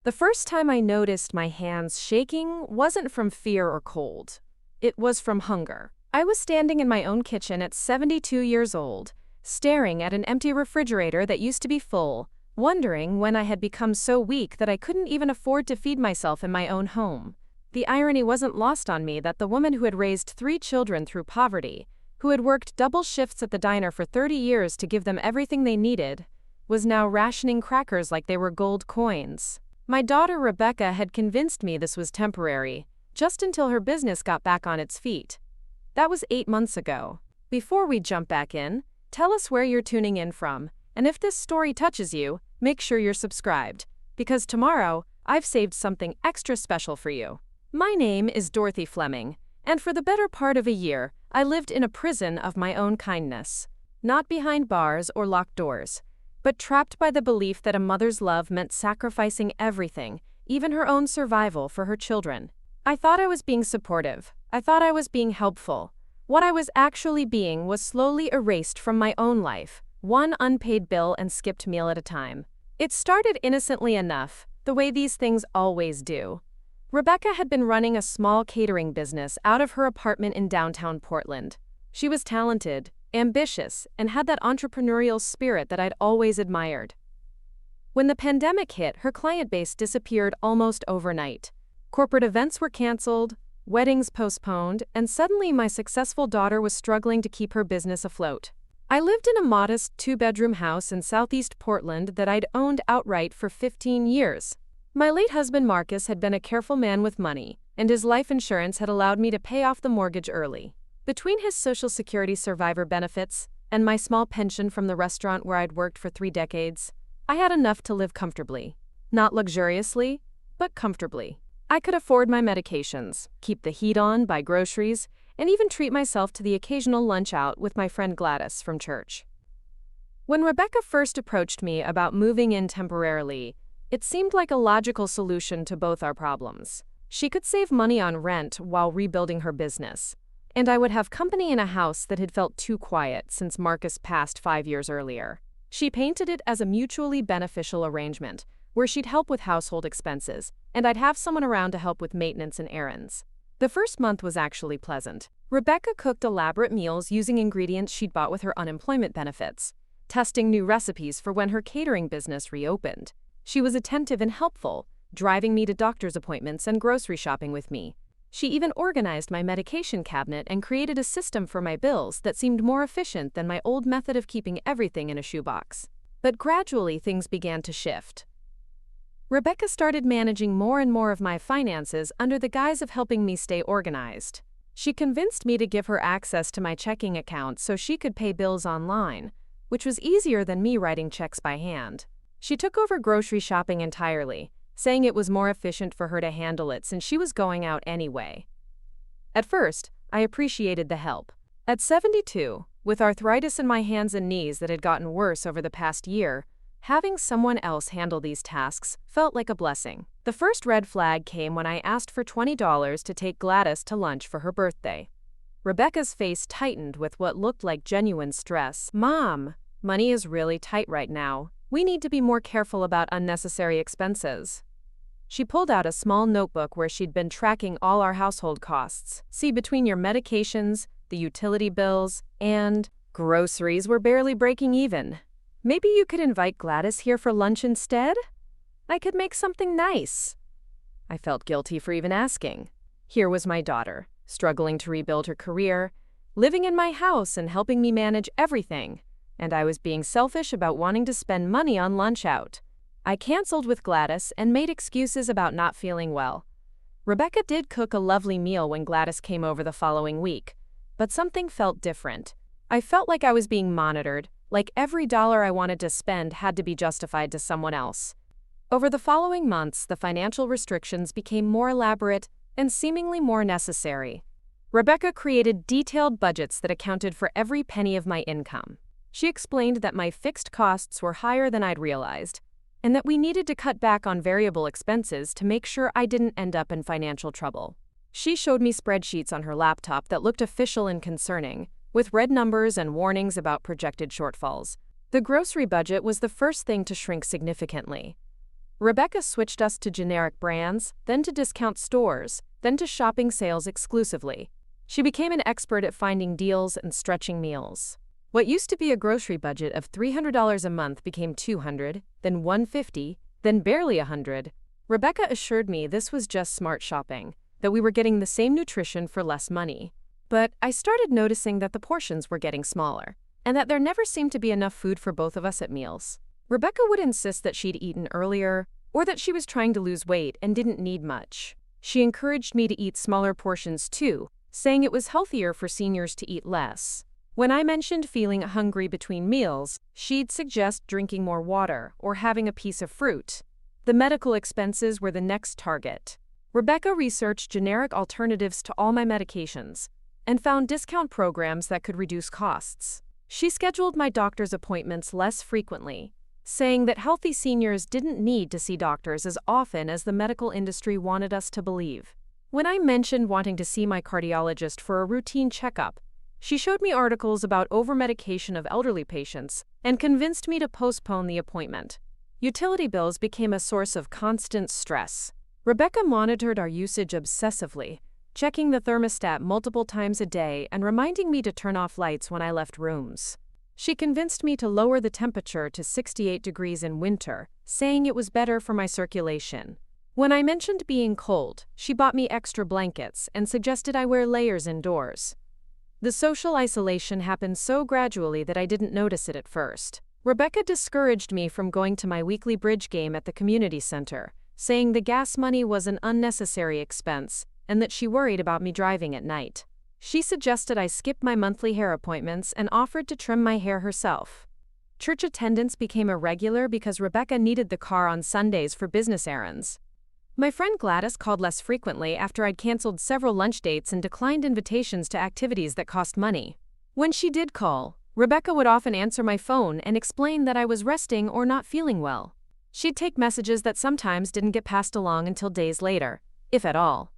The first time I noticed my hands shaking wasn't from fear or cold. It was from hunger. I was standing in my own kitchen at 72 years old, staring at an empty refrigerator that used to be full, wondering when I had become so weak that I couldn't even afford to feed myself in my own home. The irony wasn't lost on me that the woman who had raised 3 children through poverty, who had worked double shifts at the diner for 30 years to give them everything they needed, was now rationing crackers like they were gold coins. My daughter Rebecca had convinced me this was temporary, just until her business got back on its feet. That was 8 months ago. Before we jump back in, tell us where you're tuning in from, and if this story touches you, make sure you're subscribed, because tomorrow, I've saved something extra special for you. My name is Dorothy Fleming, and for the better part of a year, I lived in a prison of my own kindness. Not behind bars or locked doors, but trapped by the belief that a mother's love meant sacrificing everything, even her own survival, for her children. I thought I was being supportive. I thought I was being helpful. What I was actually being was slowly erased from my own life, one unpaid bill and skipped meal at a time. It started innocently enough, the way these things always do. Rebecca had been running a small catering business out of her apartment in downtown Portland. She was talented, ambitious, and had that entrepreneurial spirit that I'd always admired. When the pandemic hit, her client base disappeared almost overnight. Corporate events were canceled, weddings postponed, and suddenly my successful daughter was struggling to keep her business afloat. I lived in a modest 2-bedroom house in southeast Portland that I'd owned outright for 15 years. My late husband Marcus had been a careful man with money, and his life insurance had allowed me to pay off the mortgage early. Between his Social Security survivor benefits and my small pension from the restaurant where I'd worked for 3 decades, I had enough to live comfortably. Not luxuriously, but comfortably. I could afford my medications, keep the heat on, buy groceries, and even treat myself to the occasional lunch out with my friend Gladys from church. When Rebecca first approached me about moving in temporarily, it seemed like a logical solution to both our problems. She could save money on rent while rebuilding her business, and I would have company in a house that had felt too quiet since Marcus passed 5 years earlier. She painted it as a mutually beneficial arrangement, where she'd help with household expenses, and I'd have someone around to help with maintenance and errands. The first month was actually pleasant. Rebecca cooked elaborate meals using ingredients she'd bought with her unemployment benefits, testing new recipes for when her catering business reopened. She was attentive and helpful, driving me to doctor's appointments and grocery shopping with me. She even organized my medication cabinet and created a system for my bills that seemed more efficient than my old method of keeping everything in a shoebox. But gradually things began to shift. Rebecca started managing more and more of my finances under the guise of helping me stay organized. She convinced me to give her access to my checking account so she could pay bills online, which was easier than me writing checks by hand. She took over grocery shopping entirely, saying it was more efficient for her to handle it since she was going out anyway. At first, I appreciated the help. At 72, with arthritis in my hands and knees that had gotten worse over the past year, having someone else handle these tasks felt like a blessing. The first red flag came when I asked for $20 to take Gladys to lunch for her birthday. Rebecca's face tightened with what looked like genuine stress. "Mom, money is really tight right now. We need to be more careful about unnecessary expenses." She pulled out a small notebook where she'd been tracking all our household costs. "See, between your medications, the utility bills, and groceries, we're barely breaking even. Maybe you could invite Gladys here for lunch instead? I could make something nice." I felt guilty for even asking. Here was my daughter, struggling to rebuild her career, living in my house and helping me manage everything, and I was being selfish about wanting to spend money on lunch out. I canceled with Gladys and made excuses about not feeling well. Rebecca did cook a lovely meal when Gladys came over the following week, but something felt different. I felt like I was being monitored, like every dollar I wanted to spend had to be justified to someone else. Over the following months, the financial restrictions became more elaborate and seemingly more necessary. Rebecca created detailed budgets that accounted for every penny of my income. She explained that my fixed costs were higher than I'd realized, and that we needed to cut back on variable expenses to make sure I didn't end up in financial trouble. She showed me spreadsheets on her laptop that looked official and concerning, with red numbers and warnings about projected shortfalls. The grocery budget was the first thing to shrink significantly. Rebecca switched us to generic brands, then to discount stores, then to shopping sales exclusively. She became an expert at finding deals and stretching meals. What used to be a grocery budget of $300 a month became $200, then $150, then barely $100. Rebecca assured me this was just smart shopping, that we were getting the same nutrition for less money. But I started noticing that the portions were getting smaller, and that there never seemed to be enough food for both of us at meals. Rebecca would insist that she'd eaten earlier, or that she was trying to lose weight and didn't need much. She encouraged me to eat smaller portions too, saying it was healthier for seniors to eat less. When I mentioned feeling hungry between meals, she'd suggest drinking more water or having a piece of fruit. The medical expenses were the next target. Rebecca researched generic alternatives to all my medications and found discount programs that could reduce costs. She scheduled my doctor's appointments less frequently, saying that healthy seniors didn't need to see doctors as often as the medical industry wanted us to believe. When I mentioned wanting to see my cardiologist for a routine checkup, she showed me articles about overmedication of elderly patients and convinced me to postpone the appointment. Utility bills became a source of constant stress. Rebecca monitored our usage obsessively, checking the thermostat multiple times a day and reminding me to turn off lights when I left rooms. She convinced me to lower the temperature to 68 degrees in winter, saying it was better for my circulation. When I mentioned being cold, she bought me extra blankets and suggested I wear layers indoors. The social isolation happened so gradually that I didn't notice it at first. Rebecca discouraged me from going to my weekly bridge game at the community center, saying the gas money was an unnecessary expense and that she worried about me driving at night. She suggested I skip my monthly hair appointments and offered to trim my hair herself. Church attendance became irregular because Rebecca needed the car on Sundays for business errands. My friend Gladys called less frequently after I'd canceled several lunch dates and declined invitations to activities that cost money. When she did call, Rebecca would often answer my phone and explain that I was resting or not feeling well. She'd take messages that sometimes didn't get passed along until days later, if at all.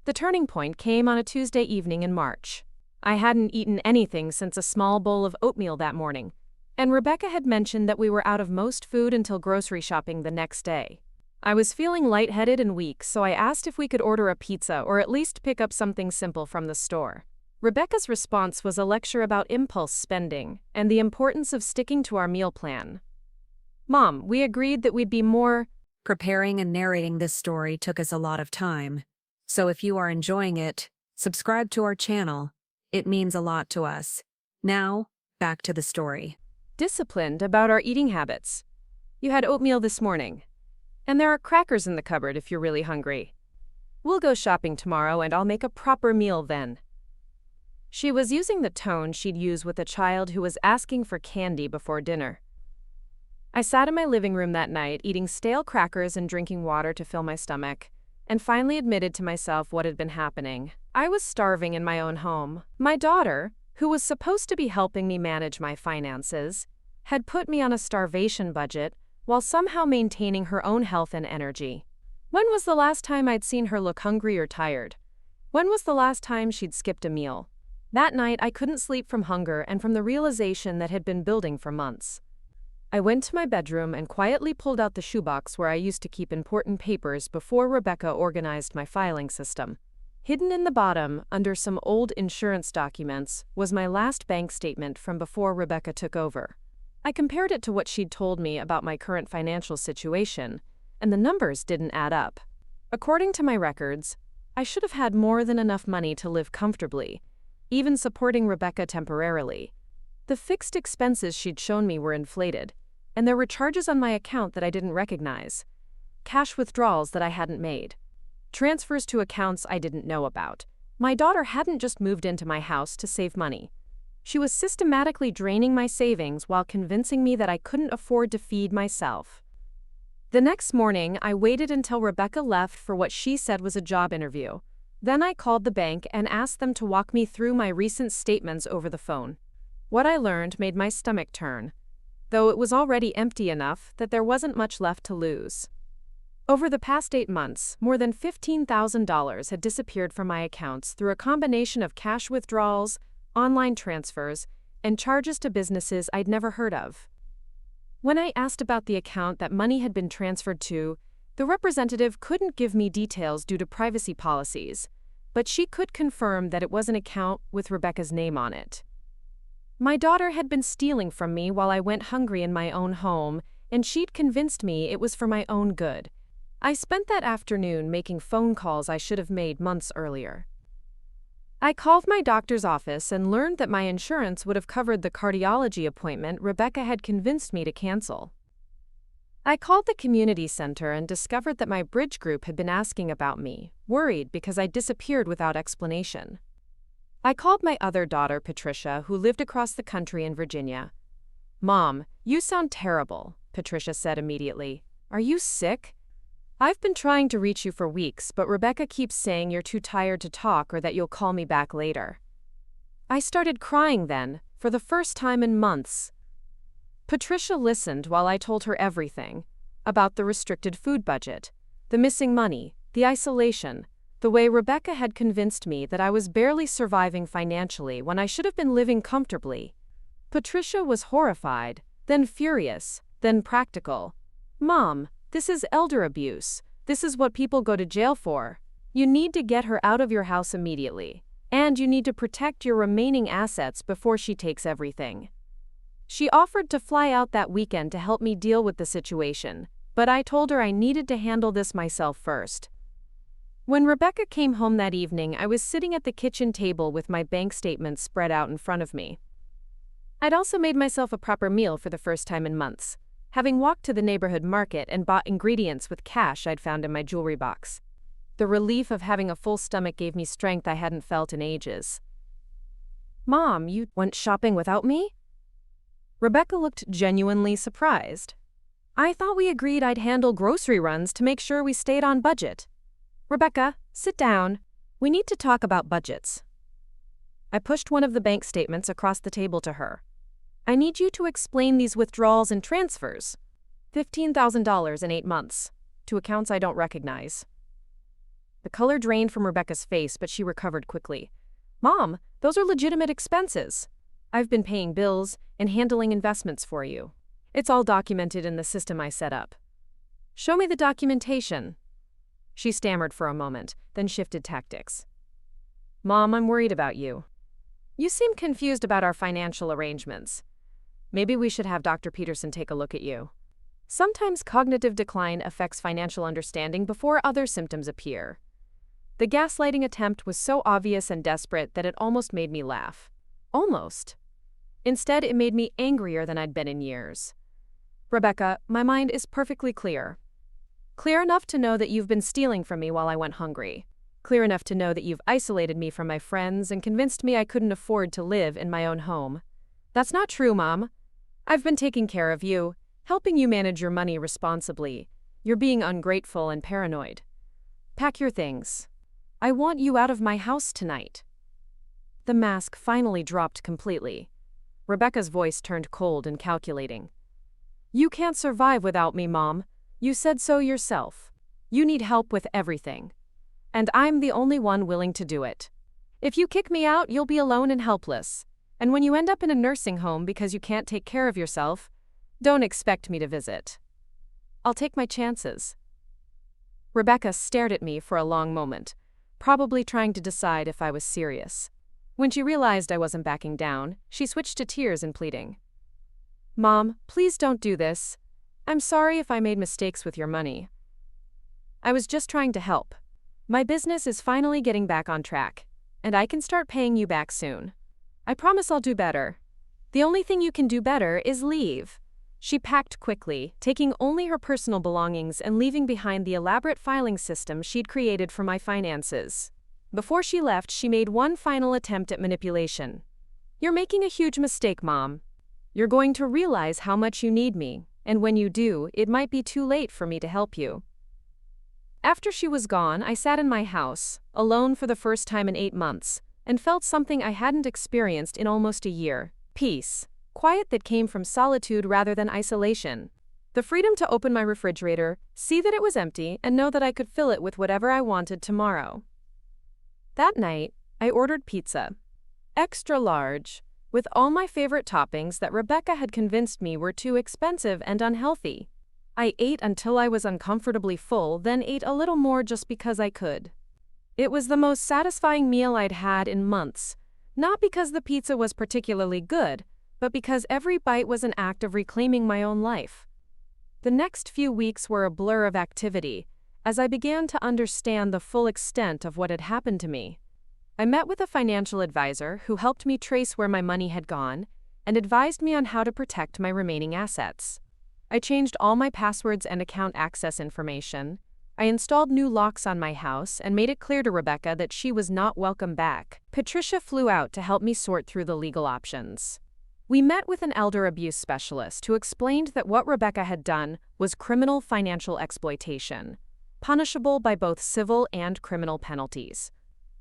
The turning point came on a Tuesday evening in March. I hadn't eaten anything since a small bowl of oatmeal that morning, and Rebecca had mentioned that we were out of most food until grocery shopping the next day. I was feeling lightheaded and weak, so I asked if we could order a pizza or at least pick up something simple from the store. Rebecca's response was a lecture about impulse spending and the importance of sticking to our meal plan. Mom, we agreed that we'd be more. Preparing and narrating this story took us a lot of time. So if you are enjoying it, subscribe to our channel. It means a lot to us. Now, back to the story. Disciplined about our eating habits. You had oatmeal this morning. And there are crackers in the cupboard if you're really hungry. We'll go shopping tomorrow and I'll make a proper meal then. She was using the tone she'd use with a child who was asking for candy before dinner. I sat in my living room that night eating stale crackers and drinking water to fill my stomach, and finally admitted to myself what had been happening. I was starving in my own home. My daughter, who was supposed to be helping me manage my finances, had put me on a starvation budget while somehow maintaining her own health and energy. When was the last time I'd seen her look hungry or tired? When was the last time she'd skipped a meal? That night I couldn't sleep from hunger and from the realization that had been building for months. I went to my bedroom and quietly pulled out the shoebox where I used to keep important papers before Rebecca organized my filing system. Hidden in the bottom, under some old insurance documents, was my last bank statement from before Rebecca took over. I compared it to what she'd told me about my current financial situation, and the numbers didn't add up. According to my records, I should have had more than enough money to live comfortably, even supporting Rebecca temporarily. The fixed expenses she'd shown me were inflated, and there were charges on my account that I didn't recognize, cash withdrawals that I hadn't made, transfers to accounts I didn't know about. My daughter hadn't just moved into my house to save money. She was systematically draining my savings while convincing me that I couldn't afford to feed myself. The next morning, I waited until Rebecca left for what she said was a job interview. Then I called the bank and asked them to walk me through my recent statements over the phone. What I learned made my stomach turn, though it was already empty enough that there wasn't much left to lose. Over the past 8 months, more than $15,000 had disappeared from my accounts through a combination of cash withdrawals, online transfers, and charges to businesses I'd never heard of. When I asked about the account that money had been transferred to, the representative couldn't give me details due to privacy policies, but she could confirm that it was an account with Rebecca's name on it. My daughter had been stealing from me while I went hungry in my own home, and she'd convinced me it was for my own good. I spent that afternoon making phone calls I should have made months earlier. I called my doctor's office and learned that my insurance would have covered the cardiology appointment Rebecca had convinced me to cancel. I called the community center and discovered that my bridge group had been asking about me, worried because I disappeared without explanation. I called my other daughter, Patricia, who lived across the country in Virginia. "Mom, you sound terrible," Patricia said immediately. "Are you sick? I've been trying to reach you for weeks, but Rebecca keeps saying you're too tired to talk or that you'll call me back later." I started crying then, for the first time in months. Patricia listened while I told her everything about the restricted food budget, the missing money, the isolation, the way Rebecca had convinced me that I was barely surviving financially when I should have been living comfortably. Patricia was horrified, then furious, then practical. "Mom, this is elder abuse. This is what people go to jail for. You need to get her out of your house immediately, and you need to protect your remaining assets before she takes everything." She offered to fly out that weekend to help me deal with the situation, but I told her I needed to handle this myself first. When Rebecca came home that evening, I was sitting at the kitchen table with my bank statements spread out in front of me. I'd also made myself a proper meal for the first time in months, having walked to the neighborhood market and bought ingredients with cash I'd found in my jewelry box. The relief of having a full stomach gave me strength I hadn't felt in ages. "Mom, you went shopping without me?" Rebecca looked genuinely surprised. "I thought we agreed I'd handle grocery runs to make sure we stayed on budget." "Rebecca, sit down. We need to talk about budgets." I pushed one of the bank statements across the table to her. "I need you to explain these withdrawals and transfers. $15,000 in 8 months, to accounts I don't recognize." The color drained from Rebecca's face, but she recovered quickly. "Mom, those are legitimate expenses. I've been paying bills and handling investments for you. It's all documented in the system I set up." "Show me the documentation." She stammered for a moment, then shifted tactics. "Mom, I'm worried about you. You seem confused about our financial arrangements. Maybe we should have Dr. Peterson take a look at you. Sometimes cognitive decline affects financial understanding before other symptoms appear." The gaslighting attempt was so obvious and desperate that it almost made me laugh. Almost. Instead, it made me angrier than I'd been in years. "Rebecca, my mind is perfectly clear. Clear enough to know that you've been stealing from me while I went hungry. Clear enough to know that you've isolated me from my friends and convinced me I couldn't afford to live in my own home." "That's not true, Mom. I've been taking care of you, helping you manage your money responsibly. You're being ungrateful and paranoid. Pack your things. I want you out of my house tonight." The mask finally dropped completely. Rebecca's voice turned cold and calculating. "You can't survive without me, Mom. You said so yourself. You need help with everything. And I'm the only one willing to do it. If you kick me out, you'll be alone and helpless. And when you end up in a nursing home because you can't take care of yourself, don't expect me to visit. I'll take my chances." Rebecca stared at me for a long moment, probably trying to decide if I was serious. When she realized I wasn't backing down, she switched to tears and pleading. "Mom, please don't do this. I'm sorry if I made mistakes with your money. I was just trying to help. My business is finally getting back on track, and I can start paying you back soon. I promise I'll do better. The only thing you can do better is leave." She packed quickly, taking only her personal belongings and leaving behind the elaborate filing system she'd created for my finances. Before she left, she made one final attempt at manipulation. "You're making a huge mistake, Mom. You're going to realize how much you need me, and when you do, it might be too late for me to help you." After she was gone, I sat in my house, alone for the first time in 8 months, and felt something I hadn't experienced in almost a year: peace. Quiet that came from solitude rather than isolation. The freedom to open my refrigerator, see that it was empty, and know that I could fill it with whatever I wanted tomorrow. That night, I ordered pizza. Extra large, with all my favorite toppings that Rebecca had convinced me were too expensive and unhealthy. I ate until I was uncomfortably full, then ate a little more just because I could. It was the most satisfying meal I'd had in months, not because the pizza was particularly good, but because every bite was an act of reclaiming my own life. The next few weeks were a blur of activity, as I began to understand the full extent of what had happened to me. I met with a financial advisor who helped me trace where my money had gone and advised me on how to protect my remaining assets. I changed all my passwords and account access information. I installed new locks on my house and made it clear to Rebecca that she was not welcome back. Patricia flew out to help me sort through the legal options. We met with an elder abuse specialist who explained that what Rebecca had done was criminal financial exploitation, punishable by both civil and criminal penalties.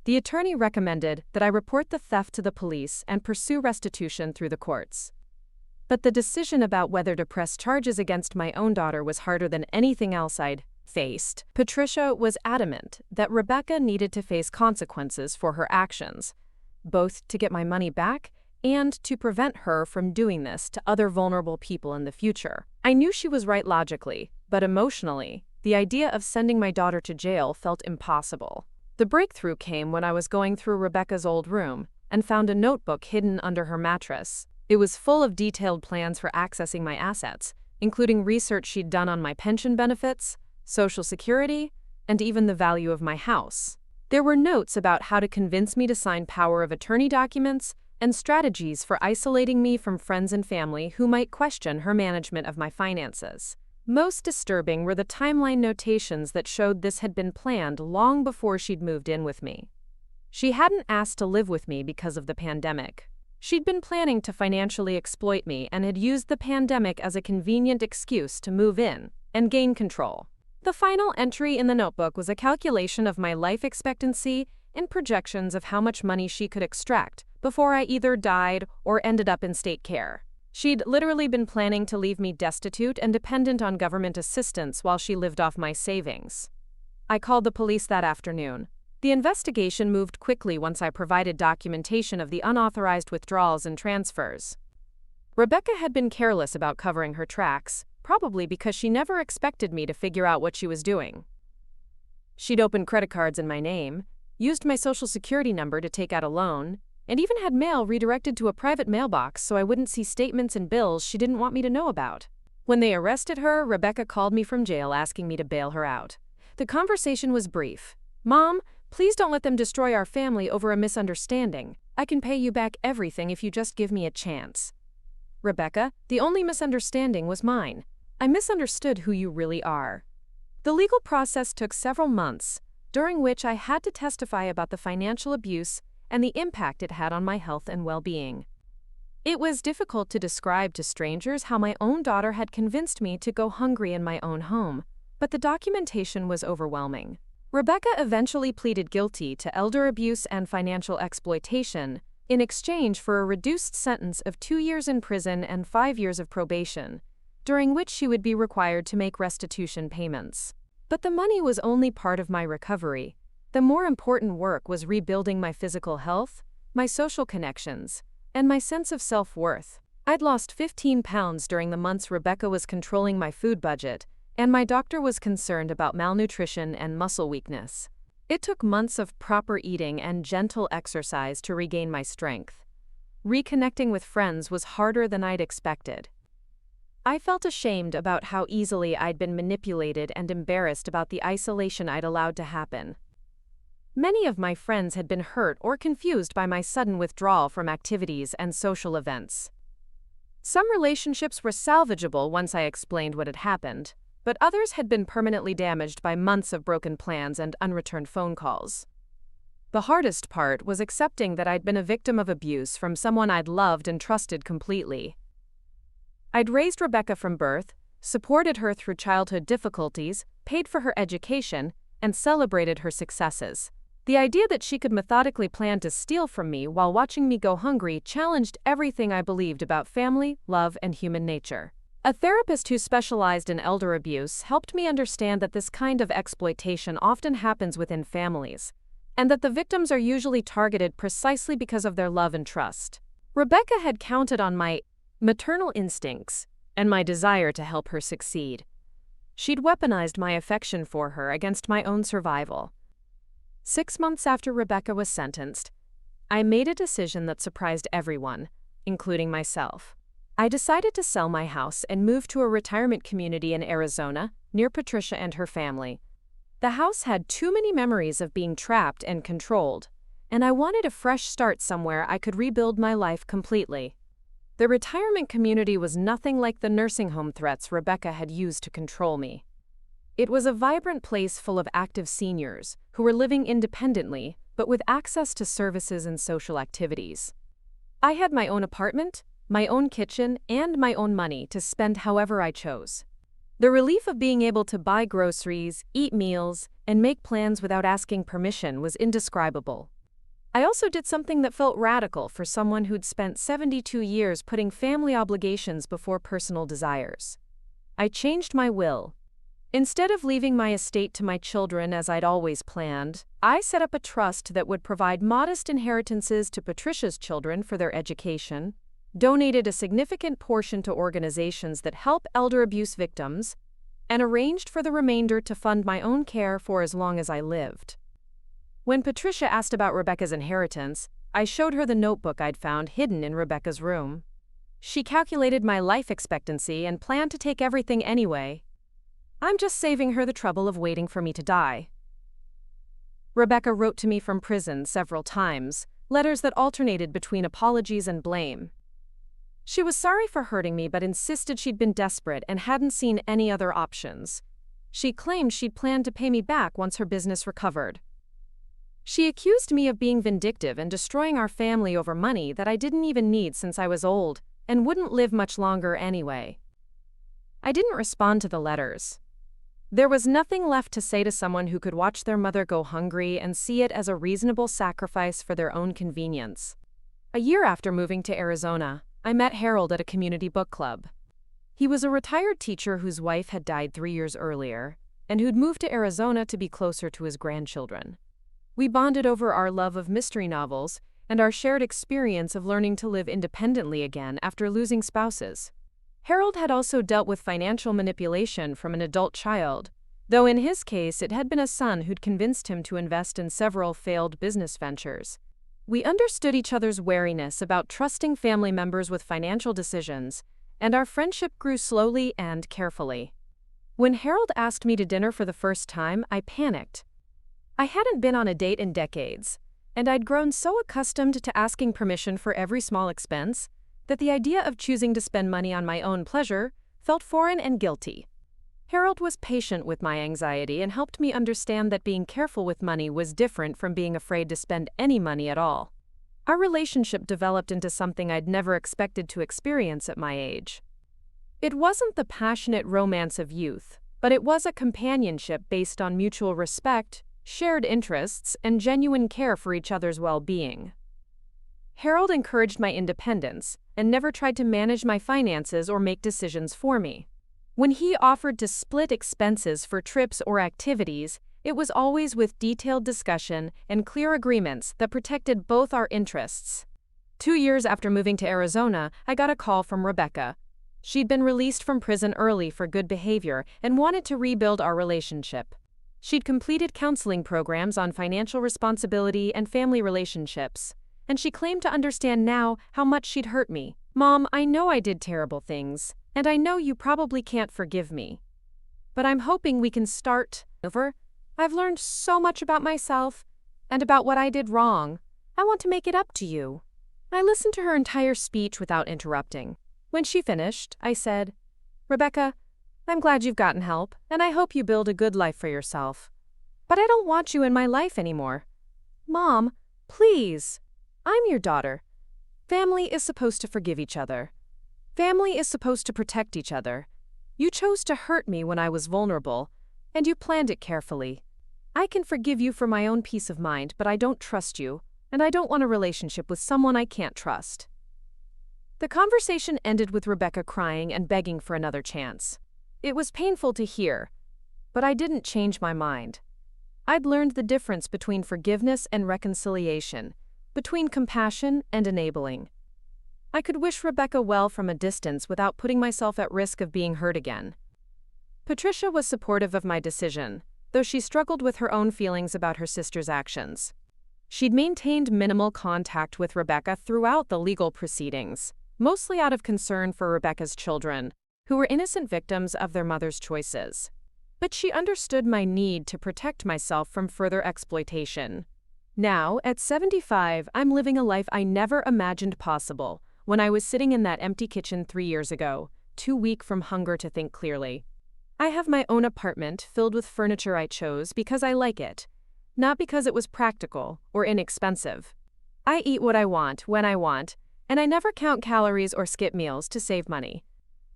The attorney recommended that I report the theft to the police and pursue restitution through the courts. But the decision about whether to press charges against my own daughter was harder than anything else I'd faced. Patricia was adamant that Rebecca needed to face consequences for her actions, both to get my money back and to prevent her from doing this to other vulnerable people in the future. I knew she was right logically, but emotionally, the idea of sending my daughter to jail felt impossible. The breakthrough came when I was going through Rebecca's old room and found a notebook hidden under her mattress. It was full of detailed plans for accessing my assets, including research she'd done on my pension benefits, Social Security, and even the value of my house. There were notes about how to convince me to sign power of attorney documents and strategies for isolating me from friends and family who might question her management of my finances. Most disturbing were the timeline notations that showed this had been planned long before she'd moved in with me. She hadn't asked to live with me because of the pandemic. She'd been planning to financially exploit me and had used the pandemic as a convenient excuse to move in and gain control. The final entry in the notebook was a calculation of my life expectancy and projections of how much money she could extract before I either died or ended up in state care. She'd literally been planning to leave me destitute and dependent on government assistance while she lived off my savings. I called the police that afternoon. The investigation moved quickly once I provided documentation of the unauthorized withdrawals and transfers. Rebecca had been careless about covering her tracks, probably because she never expected me to figure out what she was doing. She'd opened credit cards in my name, used my Social Security number to take out a loan, and even had mail redirected to a private mailbox so I wouldn't see statements and bills she didn't want me to know about. When they arrested her, Rebecca called me from jail asking me to bail her out. The conversation was brief. "Mom, please don't let them destroy our family over a misunderstanding. I can pay you back everything if you just give me a chance." "Rebecca, the only misunderstanding was mine. I misunderstood who you really are." The legal process took several months, during which I had to testify about the financial abuse and the impact it had on my health and well-being. It was difficult to describe to strangers how my own daughter had convinced me to go hungry in my own home, but the documentation was overwhelming. Rebecca eventually pleaded guilty to elder abuse and financial exploitation in exchange for a reduced sentence of 2 years in prison and 5 years of probation, during which she would be required to make restitution payments. But the money was only part of my recovery. The more important work was rebuilding my physical health, my social connections, and my sense of self-worth. I'd lost 15 pounds during the months Rebecca was controlling my food budget, and my doctor was concerned about malnutrition and muscle weakness. It took months of proper eating and gentle exercise to regain my strength. Reconnecting with friends was harder than I'd expected. I felt ashamed about how easily I'd been manipulated and embarrassed about the isolation I'd allowed to happen. Many of my friends had been hurt or confused by my sudden withdrawal from activities and social events. Some relationships were salvageable once I explained what had happened, but others had been permanently damaged by months of broken plans and unreturned phone calls. The hardest part was accepting that I'd been a victim of abuse from someone I'd loved and trusted completely. I'd raised Rebecca from birth, supported her through childhood difficulties, paid for her education, and celebrated her successes. The idea that she could methodically plan to steal from me while watching me go hungry challenged everything I believed about family, love, and human nature. A therapist who specialized in elder abuse helped me understand that this kind of exploitation often happens within families, and that the victims are usually targeted precisely because of their love and trust. Rebecca had counted on my maternal instincts and my desire to help her succeed. She'd weaponized my affection for her against my own survival. 6 months after Rebecca was sentenced, I made a decision that surprised everyone, including myself. I decided to sell my house and move to a retirement community in Arizona, near Patricia and her family. The house had too many memories of being trapped and controlled, and I wanted a fresh start somewhere I could rebuild my life completely. The retirement community was nothing like the nursing home threats Rebecca had used to control me. It was a vibrant place full of active seniors who were living independently, but with access to services and social activities. I had my own apartment, my own kitchen, and my own money to spend however I chose. The relief of being able to buy groceries, eat meals, and make plans without asking permission was indescribable. I also did something that felt radical for someone who'd spent 72 years putting family obligations before personal desires. I changed my will. Instead of leaving my estate to my children as I'd always planned, I set up a trust that would provide modest inheritances to Patricia's children for their education, donated a significant portion to organizations that help elder abuse victims, and arranged for the remainder to fund my own care for as long as I lived. When Patricia asked about Rebecca's inheritance, I showed her the notebook I'd found hidden in Rebecca's room. She calculated my life expectancy and planned to take everything anyway. I'm just saving her the trouble of waiting for me to die. Rebecca wrote to me from prison several times, letters that alternated between apologies and blame. She was sorry for hurting me but insisted she'd been desperate and hadn't seen any other options. She claimed she'd planned to pay me back once her business recovered. She accused me of being vindictive and destroying our family over money that I didn't even need since I was old and wouldn't live much longer anyway. I didn't respond to the letters. There was nothing left to say to someone who could watch their mother go hungry and see it as a reasonable sacrifice for their own convenience. A year after moving to Arizona, I met Harold at a community book club. He was a retired teacher whose wife had died 3 years earlier, and who'd moved to Arizona to be closer to his grandchildren. We bonded over our love of mystery novels and our shared experience of learning to live independently again after losing spouses. Harold had also dealt with financial manipulation from an adult child, though in his case it had been a son who'd convinced him to invest in several failed business ventures. We understood each other's wariness about trusting family members with financial decisions, and our friendship grew slowly and carefully. When Harold asked me to dinner for the first time, I panicked. I hadn't been on a date in decades, and I'd grown so accustomed to asking permission for every small expense that the idea of choosing to spend money on my own pleasure felt foreign and guilty. Harold was patient with my anxiety and helped me understand that being careful with money was different from being afraid to spend any money at all. Our relationship developed into something I'd never expected to experience at my age. It wasn't the passionate romance of youth, but it was a companionship based on mutual respect, shared interests, and genuine care for each other's well-being. Harold encouraged my independence and never tried to manage my finances or make decisions for me. When he offered to split expenses for trips or activities, it was always with detailed discussion and clear agreements that protected both our interests. 2 years after moving to Arizona, I got a call from Rebecca. She'd been released from prison early for good behavior and wanted to rebuild our relationship. She'd completed counseling programs on financial responsibility and family relationships, and she claimed to understand now how much she'd hurt me. "Mom, I know I did terrible things, and I know you probably can't forgive me. But I'm hoping we can start over. I've learned so much about myself and about what I did wrong. I want to make it up to you." I listened to her entire speech without interrupting. When she finished, I said, "Rebecca, I'm glad you've gotten help, and I hope you build a good life for yourself. But I don't want you in my life anymore." "Mom, please. I'm your daughter. Family is supposed to forgive each other. Family is supposed to protect each other. You chose to hurt me when I was vulnerable, and you planned it carefully. I can forgive you for my own peace of mind, but I don't trust you, and I don't want a relationship with someone I can't trust." The conversation ended with Rebecca crying and begging for another chance. It was painful to hear, but I didn't change my mind. I'd learned the difference between forgiveness and reconciliation, between compassion and enabling. I could wish Rebecca well from a distance without putting myself at risk of being hurt again. Patricia was supportive of my decision, though she struggled with her own feelings about her sister's actions. She'd maintained minimal contact with Rebecca throughout the legal proceedings, mostly out of concern for Rebecca's children, who were innocent victims of their mother's choices. But she understood my need to protect myself from further exploitation. Now, at 75, I'm living a life I never imagined possible when I was sitting in that empty kitchen 3 years ago, too weak from hunger to think clearly. I have my own apartment filled with furniture I chose because I like it, not because it was practical or inexpensive. I eat what I want when I want, and I never count calories or skip meals to save money.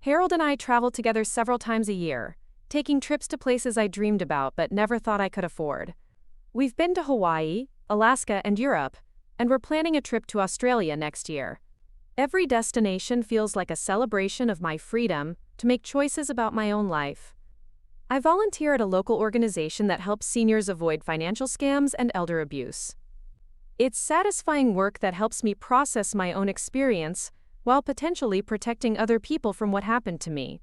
Harold and I travel together several times a year, taking trips to places I dreamed about but never thought I could afford. We've been to Hawaii, Alaska, and Europe, and we're planning a trip to Australia next year. Every destination feels like a celebration of my freedom to make choices about my own life. I volunteer at a local organization that helps seniors avoid financial scams and elder abuse. It's satisfying work that helps me process my own experience while potentially protecting other people from what happened to me.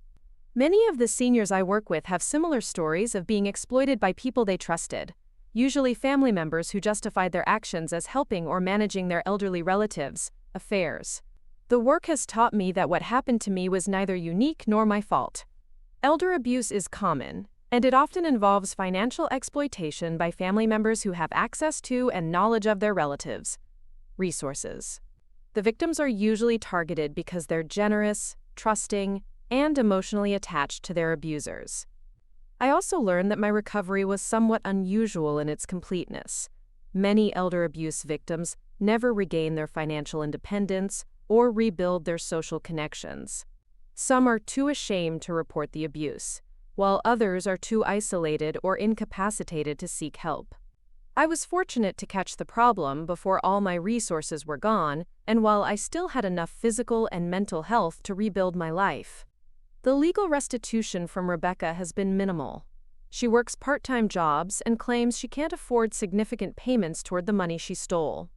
Many of the seniors I work with have similar stories of being exploited by people they trusted, usually family members who justified their actions as helping or managing their elderly relatives' affairs. The work has taught me that what happened to me was neither unique nor my fault. Elder abuse is common, and it often involves financial exploitation by family members who have access to and knowledge of their relatives' resources. The victims are usually targeted because they're generous, trusting, and emotionally attached to their abusers. I also learned that my recovery was somewhat unusual in its completeness. Many elder abuse victims never regain their financial independence or rebuild their social connections. Some are too ashamed to report the abuse, while others are too isolated or incapacitated to seek help. I was fortunate to catch the problem before all my resources were gone, and while I still had enough physical and mental health to rebuild my life. The legal restitution from Rebecca has been minimal. She works part-time jobs and claims she can't afford significant payments toward the money she stole.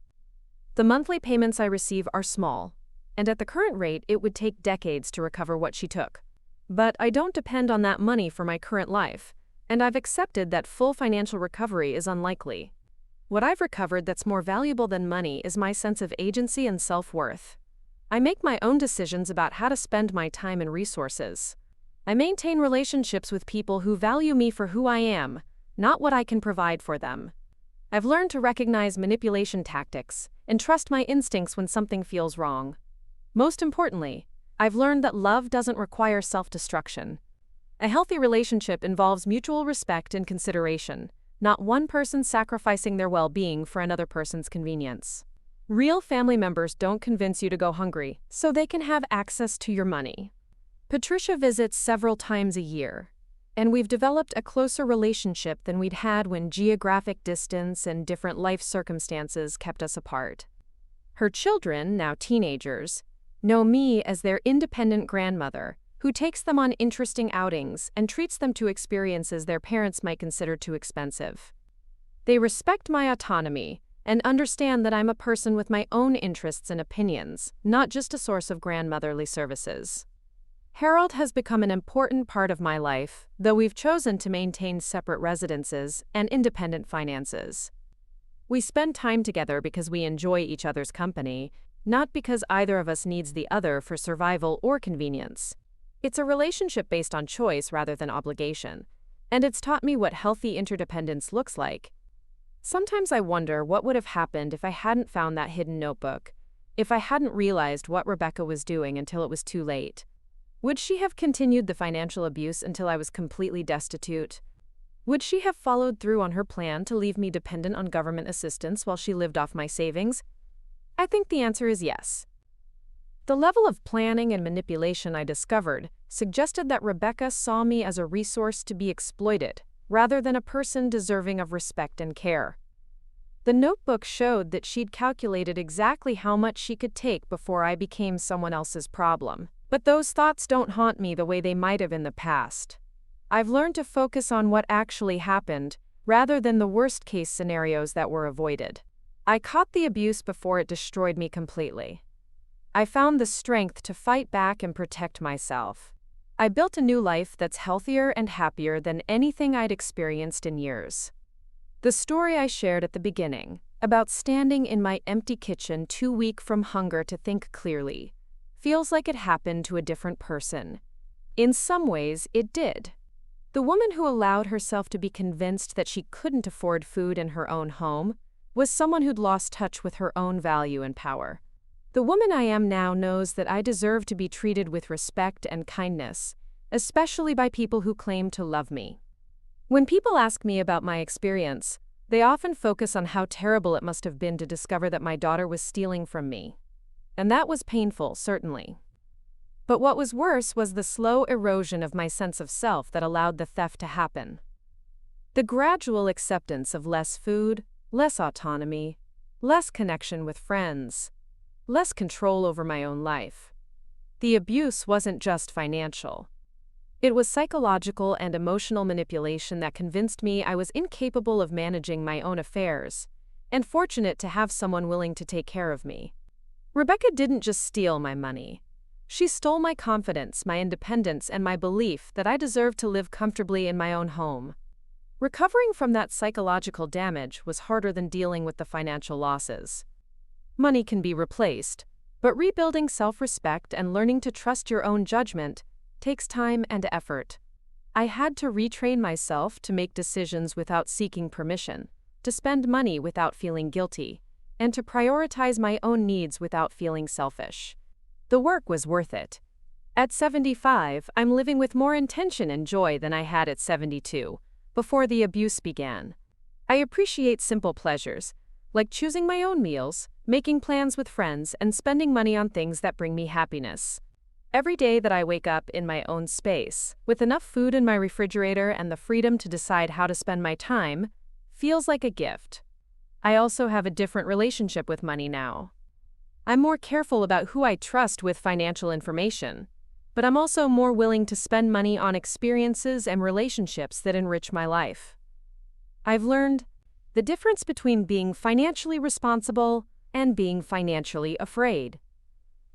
The monthly payments I receive are small, and at the current rate it would take decades to recover what she took. But I don't depend on that money for my current life, and I've accepted that full financial recovery is unlikely. What I've recovered that's more valuable than money is my sense of agency and self-worth. I make my own decisions about how to spend my time and resources. I maintain relationships with people who value me for who I am, not what I can provide for them. I've learned to recognize manipulation tactics and trust my instincts when something feels wrong. Most importantly, I've learned that love doesn't require self-destruction. A healthy relationship involves mutual respect and consideration, not one person sacrificing their well-being for another person's convenience. Real family members don't convince you to go hungry so they can have access to your money. Patricia visits several times a year, and we've developed a closer relationship than we'd had when geographic distance and different life circumstances kept us apart. Her children, now teenagers, know me as their independent grandmother who takes them on interesting outings and treats them to experiences their parents might consider too expensive. They respect my autonomy and understand that I'm a person with my own interests and opinions, not just a source of grandmotherly services. Harold has become an important part of my life, though we've chosen to maintain separate residences and independent finances. We spend time together because we enjoy each other's company, not because either of us needs the other for survival or convenience. It's a relationship based on choice rather than obligation, and it's taught me what healthy interdependence looks like. Sometimes I wonder what would have happened if I hadn't found that hidden notebook, if I hadn't realized what Rebecca was doing until it was too late. Would she have continued the financial abuse until I was completely destitute? Would she have followed through on her plan to leave me dependent on government assistance while she lived off my savings? I think the answer is yes. The level of planning and manipulation I discovered suggested that Rebecca saw me as a resource to be exploited, rather than a person deserving of respect and care. The notebook showed that she'd calculated exactly how much she could take before I became someone else's problem. But those thoughts don't haunt me the way they might have in the past. I've learned to focus on what actually happened, rather than the worst-case scenarios that were avoided. I caught the abuse before it destroyed me completely. I found the strength to fight back and protect myself. I built a new life that's healthier and happier than anything I'd experienced in years. The story I shared at the beginning, about standing in my empty kitchen too weak from hunger to think clearly, feels like it happened to a different person. In some ways, it did. The woman who allowed herself to be convinced that she couldn't afford food in her own home was someone who'd lost touch with her own value and power. The woman I am now knows that I deserve to be treated with respect and kindness, especially by people who claim to love me. When people ask me about my experience, they often focus on how terrible it must have been to discover that my daughter was stealing from me. And that was painful, certainly. But what was worse was the slow erosion of my sense of self that allowed the theft to happen. The gradual acceptance of less food, less autonomy, less connection with friends, less control over my own life. The abuse wasn't just financial. It was psychological and emotional manipulation that convinced me I was incapable of managing my own affairs, and fortunate to have someone willing to take care of me. Rebecca didn't just steal my money. She stole my confidence, my independence, and my belief that I deserved to live comfortably in my own home. Recovering from that psychological damage was harder than dealing with the financial losses. Money can be replaced, but rebuilding self-respect and learning to trust your own judgment takes time and effort. I had to retrain myself to make decisions without seeking permission, to spend money without feeling guilty, and to prioritize my own needs without feeling selfish. The work was worth it. At 75, I'm living with more intention and joy than I had at 72, before the abuse began. I appreciate simple pleasures, like choosing my own meals, making plans with friends, and spending money on things that bring me happiness. Every day that I wake up in my own space, with enough food in my refrigerator and the freedom to decide how to spend my time, feels like a gift. I also have a different relationship with money now. I'm more careful about who I trust with financial information, but I'm also more willing to spend money on experiences and relationships that enrich my life. I've learned the difference between being financially responsible and being financially afraid.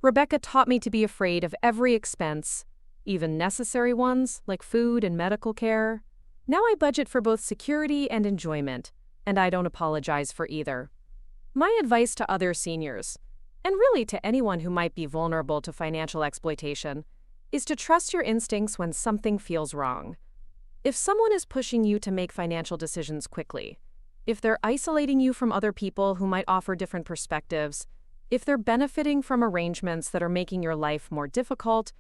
Rebecca taught me to be afraid of every expense, even necessary ones like food and medical care. Now I budget for both security and enjoyment, and I don't apologize for either. My advice to other seniors, and really to anyone who might be vulnerable to financial exploitation, is to trust your instincts when something feels wrong. If someone is pushing you to make financial decisions quickly, if they're isolating you from other people who might offer different perspectives, if they're benefiting from arrangements that are making your life more difficult,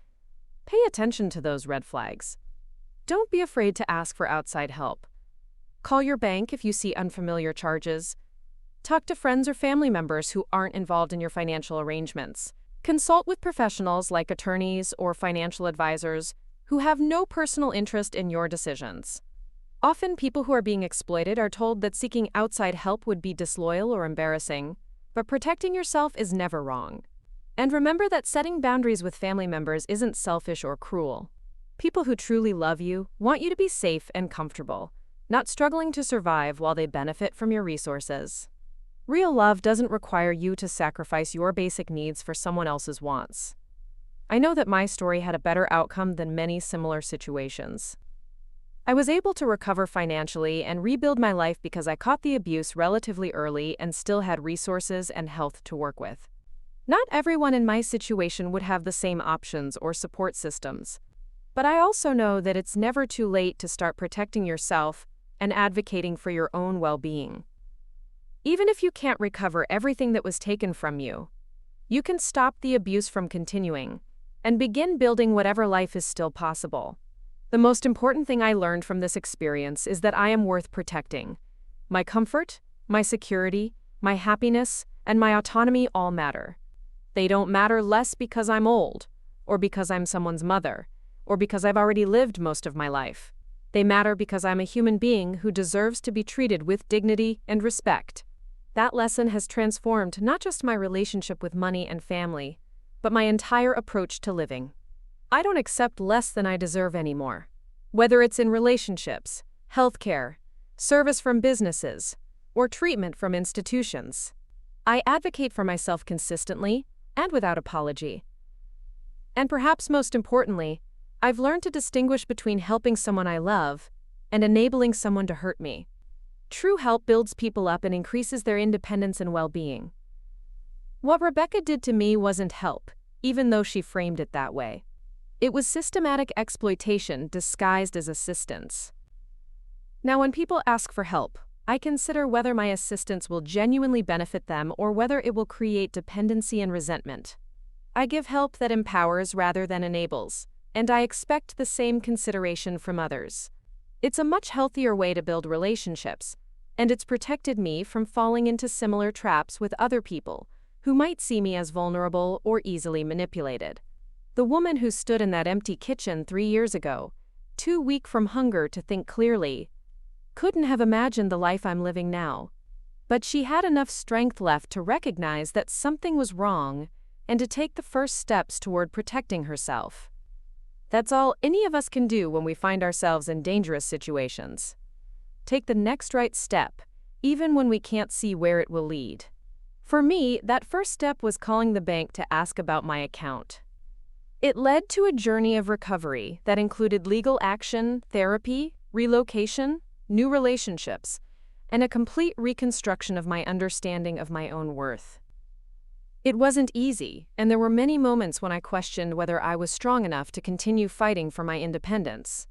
pay attention to those red flags. Don't be afraid to ask for outside help. Call your bank if you see unfamiliar charges. Talk to friends or family members who aren't involved in your financial arrangements. Consult with professionals like attorneys or financial advisors who have no personal interest in your decisions. Often people who are being exploited are told that seeking outside help would be disloyal or embarrassing, but protecting yourself is never wrong. And remember that setting boundaries with family members isn't selfish or cruel. People who truly love you want you to be safe and comfortable, not struggling to survive while they benefit from your resources. Real love doesn't require you to sacrifice your basic needs for someone else's wants. I know that my story had a better outcome than many similar situations. I was able to recover financially and rebuild my life because I caught the abuse relatively early and still had resources and health to work with. Not everyone in my situation would have the same options or support systems. But I also know that it's never too late to start protecting yourself and advocating for your own well-being. Even if you can't recover everything that was taken from you, you can stop the abuse from continuing and begin building whatever life is still possible. The most important thing I learned from this experience is that I am worth protecting. My comfort, my security, my happiness, and my autonomy all matter. They don't matter less because I'm old, or because I'm someone's mother, or because I've already lived most of my life. They matter because I'm a human being who deserves to be treated with dignity and respect. That lesson has transformed not just my relationship with money and family, but my entire approach to living. I don't accept less than I deserve anymore. Whether it's in relationships, healthcare, service from businesses, or treatment from institutions. I advocate for myself consistently, and without apology. And perhaps most importantly, I've learned to distinguish between helping someone I love and enabling someone to hurt me. True help builds people up and increases their independence and well-being. What Rebecca did to me wasn't help, even though she framed it that way. It was systematic exploitation disguised as assistance. Now, when people ask for help, I consider whether my assistance will genuinely benefit them or whether it will create dependency and resentment. I give help that empowers rather than enables, and I expect the same consideration from others. It's a much healthier way to build relationships, and it's protected me from falling into similar traps with other people who might see me as vulnerable or easily manipulated. The woman who stood in that empty kitchen 3 years ago, too weak from hunger to think clearly, couldn't have imagined the life I'm living now. But she had enough strength left to recognize that something was wrong and to take the first steps toward protecting herself. That's all any of us can do when we find ourselves in dangerous situations. Take the next right step, even when we can't see where it will lead. For me, that first step was calling the bank to ask about my account. It led to a journey of recovery that included legal action, therapy, relocation, new relationships, and a complete reconstruction of my understanding of my own worth. It wasn't easy, and there were many moments when I questioned whether I was strong enough to continue fighting for my independence.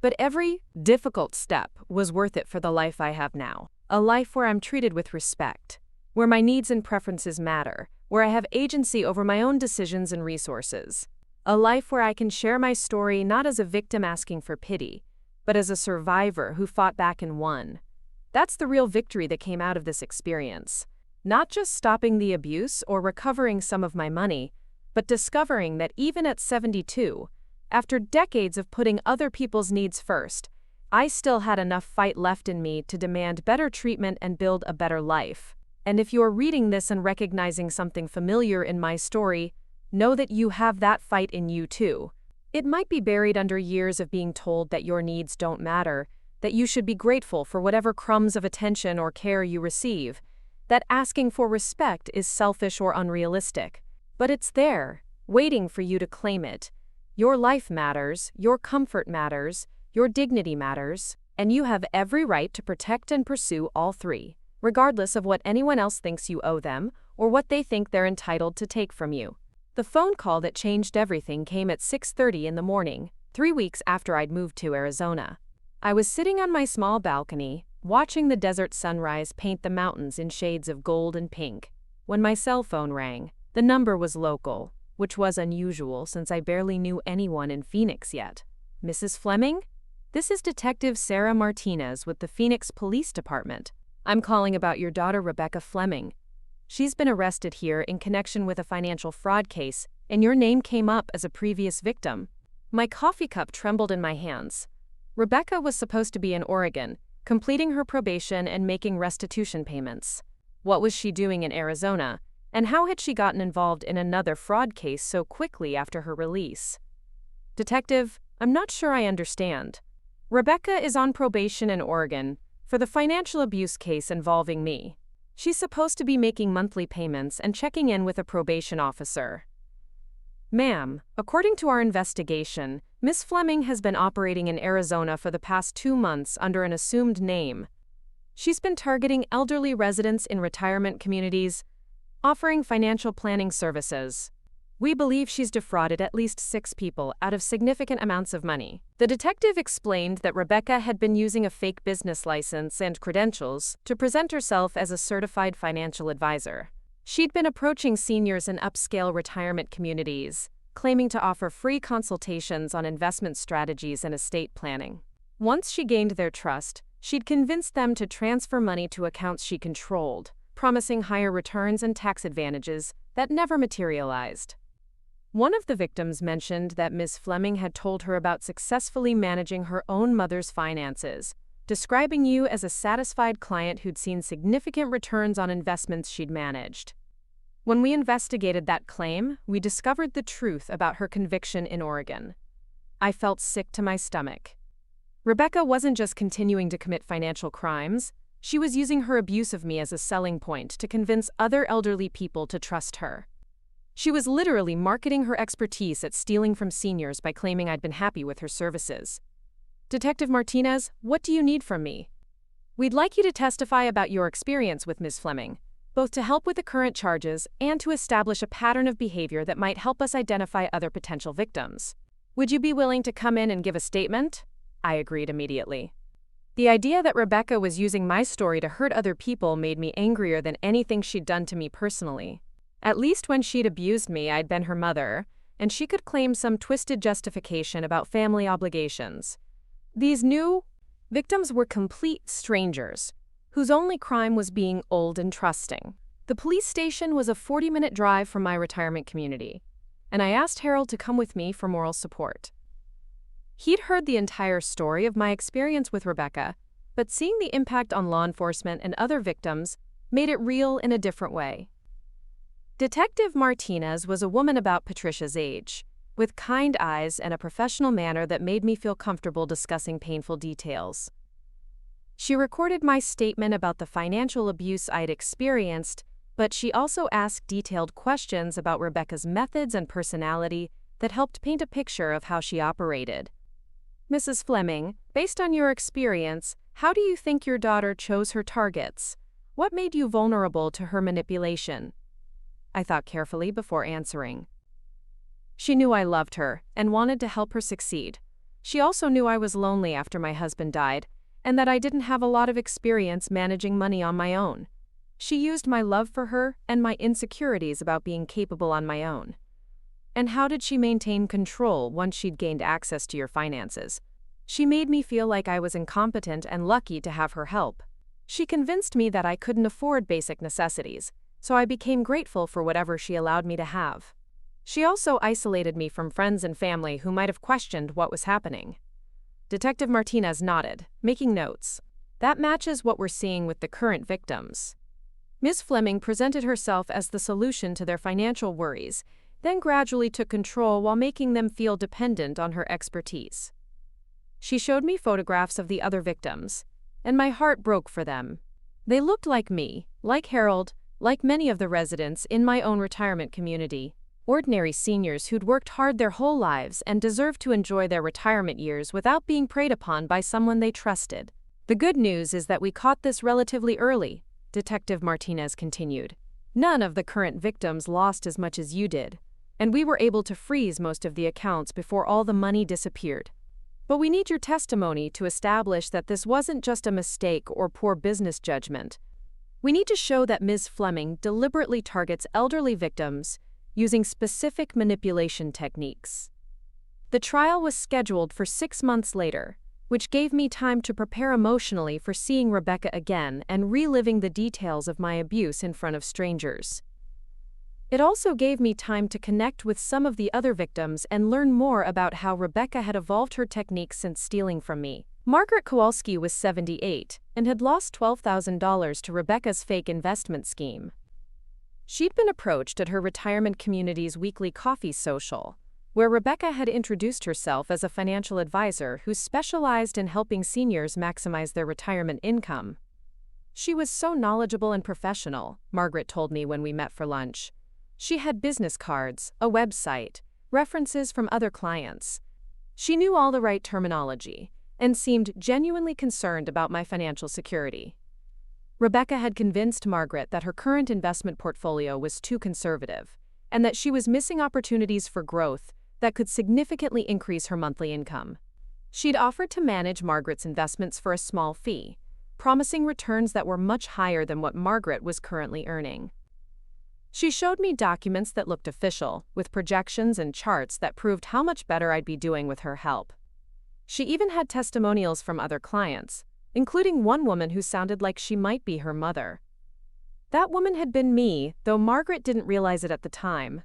But every difficult step was worth it for the life I have now. A life where I'm treated with respect, where my needs and preferences matter, where I have agency over my own decisions and resources. A life where I can share my story not as a victim asking for pity, but as a survivor who fought back and won. That's the real victory that came out of this experience. Not just stopping the abuse or recovering some of my money, but discovering that even at 72, after decades of putting other people's needs first, I still had enough fight left in me to demand better treatment and build a better life. And if you're reading this and recognizing something familiar in my story, know that you have that fight in you too. It might be buried under years of being told that your needs don't matter, that you should be grateful for whatever crumbs of attention or care you receive, that asking for respect is selfish or unrealistic. But it's there, waiting for you to claim it. Your life matters, your comfort matters, your dignity matters, and you have every right to protect and pursue all three, regardless of what anyone else thinks you owe them or what they think they're entitled to take from you. The phone call that changed everything came at 6:30 in the morning, 3 weeks after I'd moved to Arizona. I was sitting on my small balcony, watching the desert sunrise paint the mountains in shades of gold and pink, when my cell phone rang. The number was local, which was unusual since I barely knew anyone in Phoenix yet. "Mrs. Fleming? This is Detective Sarah Martinez with the Phoenix Police Department. I'm calling about your daughter Rebecca Fleming. She's been arrested here in connection with a financial fraud case, and your name came up as a previous victim." My coffee cup trembled in my hands. Rebecca was supposed to be in Oregon, completing her probation and making restitution payments. What was she doing in Arizona, and how had she gotten involved in another fraud case so quickly after her release? "Detective, I'm not sure I understand. Rebecca is on probation in Oregon for the financial abuse case involving me. She's supposed to be making monthly payments and checking in with a probation officer." "Ma'am, according to our investigation, Ms. Fleming has been operating in Arizona for the past 2 months under an assumed name. She's been targeting elderly residents in retirement communities, offering financial planning services. We believe she's defrauded at least 6 people out of significant amounts of money." The detective explained that Rebecca had been using a fake business license and credentials to present herself as a certified financial advisor. She'd been approaching seniors in upscale retirement communities, claiming to offer free consultations on investment strategies and estate planning. Once she gained their trust, she'd convinced them to transfer money to accounts she controlled, promising higher returns and tax advantages that never materialized. One of the victims mentioned that Ms. Fleming had told her about successfully managing her own mother's finances, describing you as a satisfied client who'd seen significant returns on investments she'd managed. When we investigated that claim, we discovered the truth about her conviction in Oregon. I felt sick to my stomach. Rebecca wasn't just continuing to commit financial crimes, she was using her abuse of me as a selling point to convince other elderly people to trust her. She was literally marketing her expertise at stealing from seniors by claiming I'd been happy with her services. Detective Martinez, what do you need from me? We'd like you to testify about your experience with Ms. Fleming, both to help with the current charges and to establish a pattern of behavior that might help us identify other potential victims. Would you be willing to come in and give a statement? I agreed immediately. The idea that Rebecca was using my story to hurt other people made me angrier than anything she'd done to me personally. At least when she'd abused me, I'd been her mother, and she could claim some twisted justification about family obligations. These new victims were complete strangers, whose only crime was being old and trusting. The police station was a 40-minute drive from my retirement community, and I asked Harold to come with me for moral support. He'd heard the entire story of my experience with Rebecca, but seeing the impact on law enforcement and other victims made it real in a different way. Detective Martinez was a woman about Patricia's age, with kind eyes and a professional manner that made me feel comfortable discussing painful details. She recorded my statement about the financial abuse I'd experienced, but she also asked detailed questions about Rebecca's methods and personality that helped paint a picture of how she operated. Mrs. Fleming, based on your experience, how do you think your daughter chose her targets? What made you vulnerable to her manipulation? I thought carefully before answering. She knew I loved her and wanted to help her succeed. She also knew I was lonely after my husband died, and that I didn't have a lot of experience managing money on my own. She used my love for her and my insecurities about being capable on my own. And how did she maintain control once she'd gained access to your finances? She made me feel like I was incompetent and lucky to have her help. She convinced me that I couldn't afford basic necessities, so I became grateful for whatever she allowed me to have. She also isolated me from friends and family who might have questioned what was happening. Detective Martinez nodded, making notes. That matches what we're seeing with the current victims. Ms. Fleming presented herself as the solution to their financial worries, then gradually took control while making them feel dependent on her expertise. She showed me photographs of the other victims, and my heart broke for them. They looked like me, like Harold, like many of the residents in my own retirement community. Ordinary seniors who'd worked hard their whole lives and deserved to enjoy their retirement years without being preyed upon by someone they trusted. The good news is that we caught this relatively early, Detective Martinez continued. None of the current victims lost as much as you did, and we were able to freeze most of the accounts before all the money disappeared. But we need your testimony to establish that this wasn't just a mistake or poor business judgment. We need to show that Ms. Fleming deliberately targets elderly victims using specific manipulation techniques. The trial was scheduled for 6 months later, which gave me time to prepare emotionally for seeing Rebecca again and reliving the details of my abuse in front of strangers. It also gave me time to connect with some of the other victims and learn more about how Rebecca had evolved her techniques since stealing from me. Margaret Kowalski was 78 and had lost $12,000 to Rebecca's fake investment scheme. She'd been approached at her retirement community's weekly coffee social, where Rebecca had introduced herself as a financial advisor who specialized in helping seniors maximize their retirement income. She was so knowledgeable and professional, Margaret told me when we met for lunch. She had business cards, a website, references from other clients. She knew all the right terminology and seemed genuinely concerned about my financial security. Rebecca had convinced Margaret that her current investment portfolio was too conservative and that she was missing opportunities for growth that could significantly increase her monthly income. She'd offered to manage Margaret's investments for a small fee, promising returns that were much higher than what Margaret was currently earning. She showed me documents that looked official, with projections and charts that proved how much better I'd be doing with her help. She even had testimonials from other clients, including one woman who sounded like she might be her mother. That woman had been me, though Margaret didn't realize it at the time.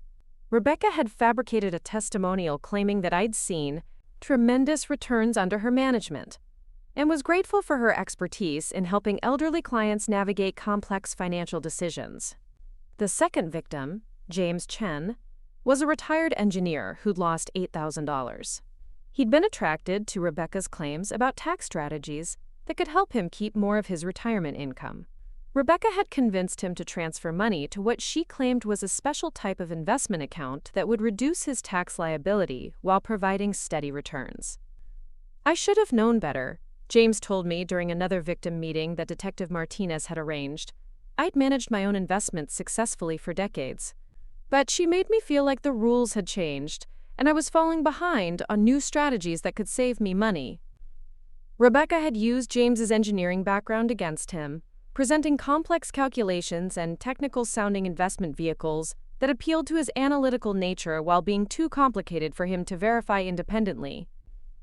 Rebecca had fabricated a testimonial claiming that I'd seen tremendous returns under her management, and was grateful for her expertise in helping elderly clients navigate complex financial decisions. The second victim, James Chen, was a retired engineer who'd lost $8,000. He'd been attracted to Rebecca's claims about tax strategies that could help him keep more of his retirement income. Rebecca had convinced him to transfer money to what she claimed was a special type of investment account that would reduce his tax liability while providing steady returns. I should have known better, James told me during another victim meeting that Detective Martinez had arranged. I'd managed my own investments successfully for decades. But she made me feel like the rules had changed, and I was falling behind on new strategies that could save me money. Rebecca had used James's engineering background against him, presenting complex calculations and technical-sounding investment vehicles that appealed to his analytical nature while being too complicated for him to verify independently.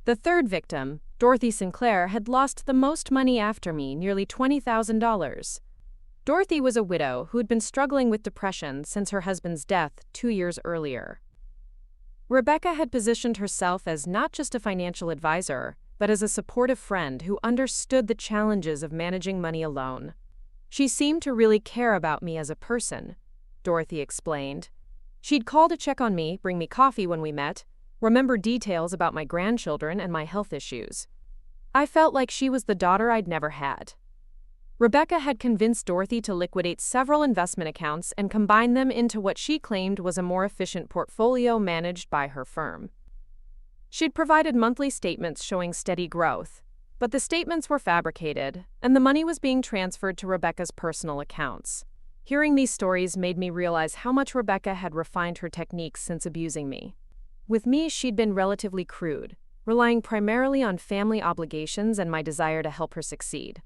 The third victim, Dorothy Sinclair, had lost the most money after me, nearly $20,000. Dorothy was a widow who had been struggling with depression since her husband's death 2 years earlier. Rebecca had positioned herself as not just a financial advisor, but as a supportive friend who understood the challenges of managing money alone. She seemed to really care about me as a person, Dorothy explained. She'd call to check on me, bring me coffee when we met, remember details about my grandchildren and my health issues. I felt like she was the daughter I'd never had. Rebecca had convinced Dorothy to liquidate several investment accounts and combine them into what she claimed was a more efficient portfolio managed by her firm. She'd provided monthly statements showing steady growth, but the statements were fabricated, and the money was being transferred to Rebecca's personal accounts. Hearing these stories made me realize how much Rebecca had refined her techniques since abusing me. With me, she'd been relatively crude, relying primarily on family obligations and my desire to help her succeed.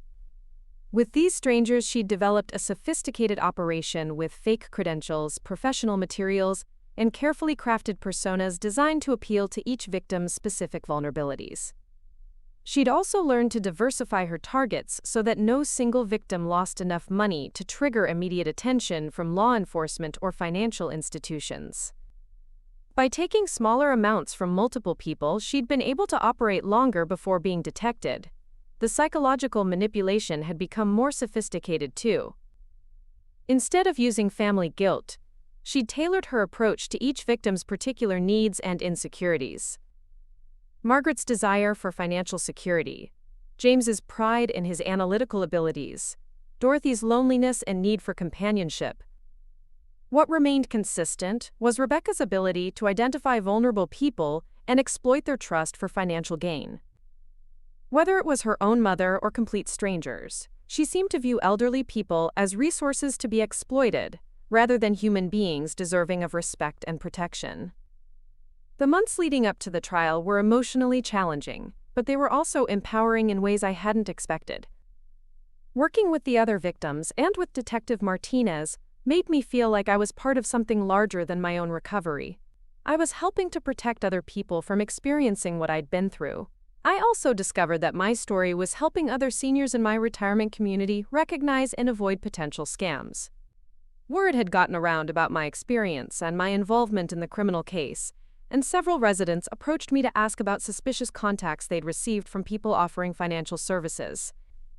With these strangers, she'd developed a sophisticated operation with fake credentials, professional materials, and carefully crafted personas designed to appeal to each victim's specific vulnerabilities. She'd also learned to diversify her targets so that no single victim lost enough money to trigger immediate attention from law enforcement or financial institutions. By taking smaller amounts from multiple people, she'd been able to operate longer before being detected. The psychological manipulation had become more sophisticated too. Instead of using family guilt, she'd tailored her approach to each victim's particular needs and insecurities. Margaret's desire for financial security, James's pride in his analytical abilities, Dorothy's loneliness and need for companionship. What remained consistent was Rebecca's ability to identify vulnerable people and exploit their trust for financial gain. Whether it was her own mother or complete strangers, she seemed to view elderly people as resources to be exploited, rather than human beings deserving of respect and protection. The months leading up to the trial were emotionally challenging, but they were also empowering in ways I hadn't expected. Working with the other victims and with Detective Martinez made me feel like I was part of something larger than my own recovery. I was helping to protect other people from experiencing what I'd been through. I also discovered that my story was helping other seniors in my retirement community recognize and avoid potential scams. Word had gotten around about my experience and my involvement in the criminal case, and several residents approached me to ask about suspicious contacts they'd received from people offering financial services.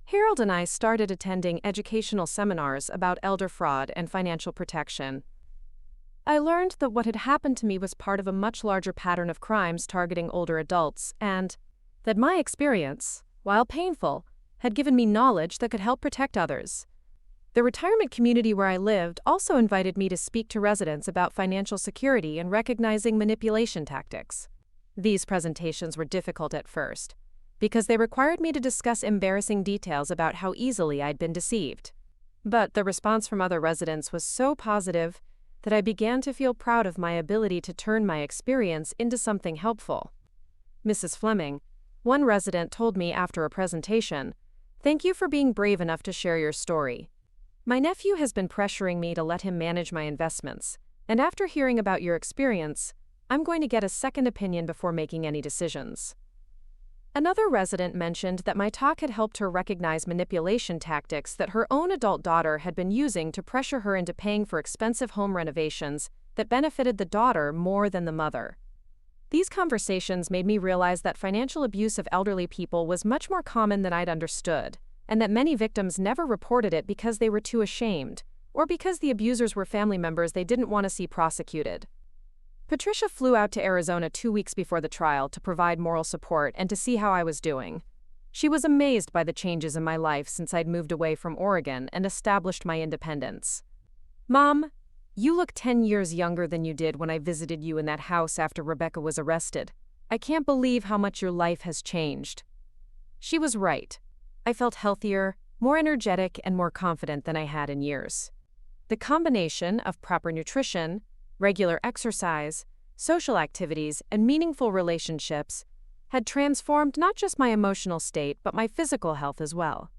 Harold and I started attending educational seminars about elder fraud and financial protection. I learned that what had happened to me was part of a much larger pattern of crimes targeting older adults, and that my experience, while painful, had given me knowledge that could help protect others. The retirement community where I lived also invited me to speak to residents about financial security and recognizing manipulation tactics. These presentations were difficult at first, because they required me to discuss embarrassing details about how easily I'd been deceived. But the response from other residents was so positive that I began to feel proud of my ability to turn my experience into something helpful. Mrs. Fleming, one resident, told me after a presentation, "Thank you for being brave enough to share your story. My nephew has been pressuring me to let him manage my investments, and after hearing about your experience, I'm going to get a second opinion before making any decisions." Another resident mentioned that my talk had helped her recognize manipulation tactics that her own adult daughter had been using to pressure her into paying for expensive home renovations that benefited the daughter more than the mother. These conversations made me realize that financial abuse of elderly people was much more common than I'd understood, and that many victims never reported it because they were too ashamed, or because the abusers were family members they didn't want to see prosecuted. Patricia flew out to Arizona 2 weeks before the trial to provide moral support and to see how I was doing. She was amazed by the changes in my life since I'd moved away from Oregon and established my independence. "Mom, you look 10 years younger than you did when I visited you in that house after Rebecca was arrested. I can't believe how much your life has changed." She was right. I felt healthier, more energetic, and more confident than I had in years. The combination of proper nutrition, regular exercise, social activities, and meaningful relationships had transformed not just my emotional state but my physical health as well.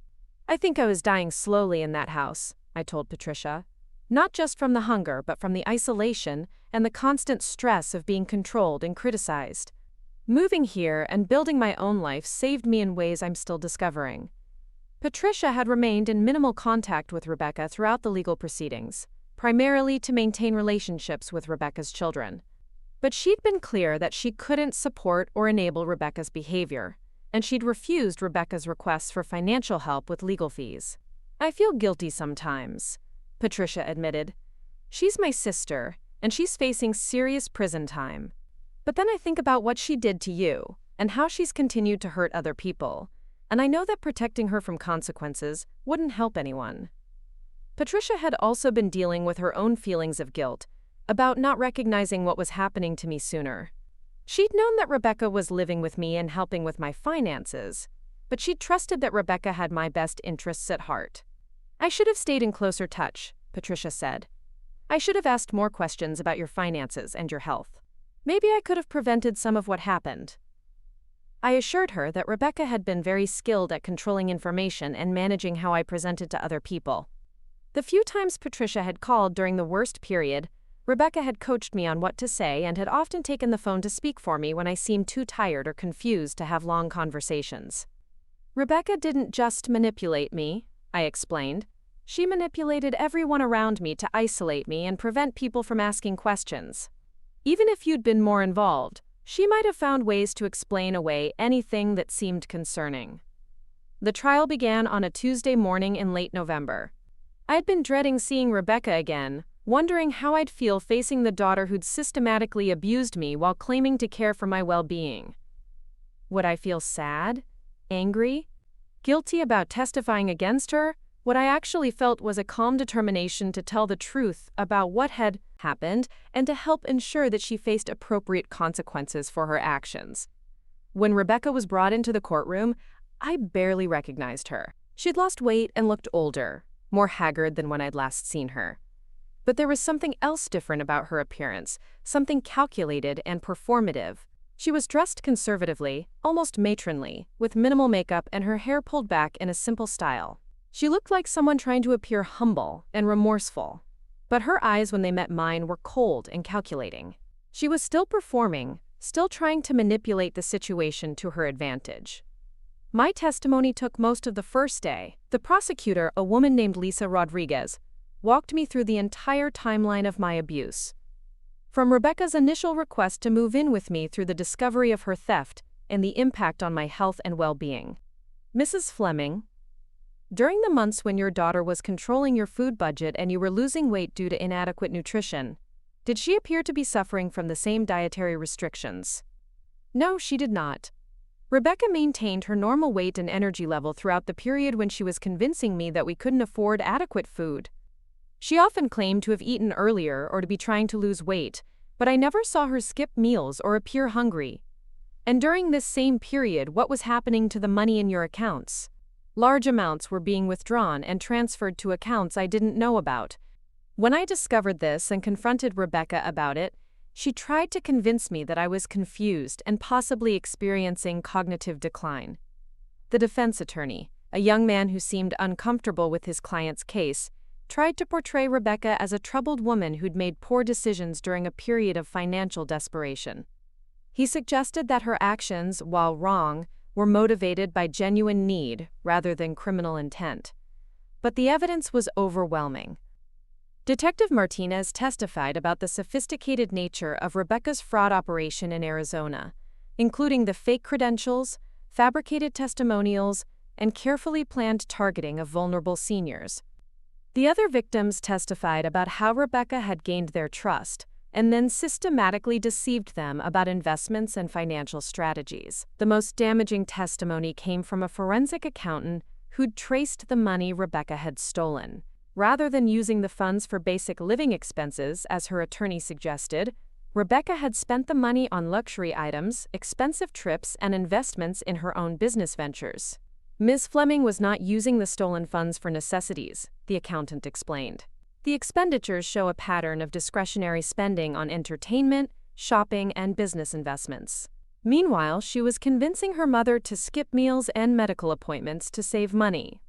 "I think I was dying slowly in that house," I told Patricia. "Not just from the hunger but from the isolation and the constant stress of being controlled and criticized. Moving here and building my own life saved me in ways I'm still discovering." Patricia had remained in minimal contact with Rebecca throughout the legal proceedings, primarily to maintain relationships with Rebecca's children. But she'd been clear that she couldn't support or enable Rebecca's behavior, and she'd refused Rebecca's requests for financial help with legal fees. "I feel guilty sometimes," Patricia admitted. "She's my sister, and she's facing serious prison time. But then I think about what she did to you, and how she's continued to hurt other people, and I know that protecting her from consequences wouldn't help anyone." Patricia had also been dealing with her own feelings of guilt about not recognizing what was happening to me sooner. She'd known that Rebecca was living with me and helping with my finances, but she'd trusted that Rebecca had my best interests at heart. "I should have stayed in closer touch," Patricia said. "I should have asked more questions about your finances and your health. Maybe I could have prevented some of what happened." I assured her that Rebecca had been very skilled at controlling information and managing how I presented to other people. The few times Patricia had called during the worst period, Rebecca had coached me on what to say and had often taken the phone to speak for me when I seemed too tired or confused to have long conversations. "Rebecca didn't just manipulate me," I explained. "She manipulated everyone around me to isolate me and prevent people from asking questions. Even if you'd been more involved, she might have found ways to explain away anything that seemed concerning." The trial began on a Tuesday morning in late November. I'd been dreading seeing Rebecca again, wondering how I'd feel facing the daughter who'd systematically abused me while claiming to care for my well-being. Would I feel sad? Angry? Guilty about testifying against her? What I actually felt was a calm determination to tell the truth about what had happened and to help ensure that she faced appropriate consequences for her actions. When Rebecca was brought into the courtroom, I barely recognized her. She'd lost weight and looked older, more haggard than when I'd last seen her. But there was something else different about her appearance, something calculated and performative. She was dressed conservatively, almost matronly, with minimal makeup and her hair pulled back in a simple style. She looked like someone trying to appear humble and remorseful. But her eyes, when they met mine, were cold and calculating. She was still performing, still trying to manipulate the situation to her advantage. My testimony took most of the first day. The prosecutor, a woman named Lisa Rodriguez, walked me through the entire timeline of my abuse. From Rebecca's initial request to move in with me through the discovery of her theft and the impact on my health and well-being. "Mrs. Fleming, during the months when your daughter was controlling your food budget and you were losing weight due to inadequate nutrition, did she appear to be suffering from the same dietary restrictions?" "No, she did not. Rebecca maintained her normal weight and energy level throughout the period when she was convincing me that we couldn't afford adequate food. She often claimed to have eaten earlier or to be trying to lose weight, but I never saw her skip meals or appear hungry. And during this same period, what was happening to the money in your accounts? Large amounts were being withdrawn and transferred to accounts I didn't know about. When I discovered this and confronted Rebecca about it, she tried to convince me that I was confused and possibly experiencing cognitive decline." The defense attorney, a young man who seemed uncomfortable with his client's case, tried to portray Rebecca as a troubled woman who'd made poor decisions during a period of financial desperation. He suggested that her actions, while wrong, were motivated by genuine need rather than criminal intent. But the evidence was overwhelming. Detective Martinez testified about the sophisticated nature of Rebecca's fraud operation in Arizona, including the fake credentials, fabricated testimonials, and carefully planned targeting of vulnerable seniors. The other victims testified about how Rebecca had gained their trust, and then systematically deceived them about investments and financial strategies. The most damaging testimony came from a forensic accountant who'd traced the money Rebecca had stolen. Rather than using the funds for basic living expenses, as her attorney suggested, Rebecca had spent the money on luxury items, expensive trips, and investments in her own business ventures. Ms. Fleming was not using the stolen funds for necessities, the accountant explained. The expenditures show a pattern of discretionary spending on entertainment, shopping, and business investments. Meanwhile, she was convincing her mother to skip meals and medical appointments to save money.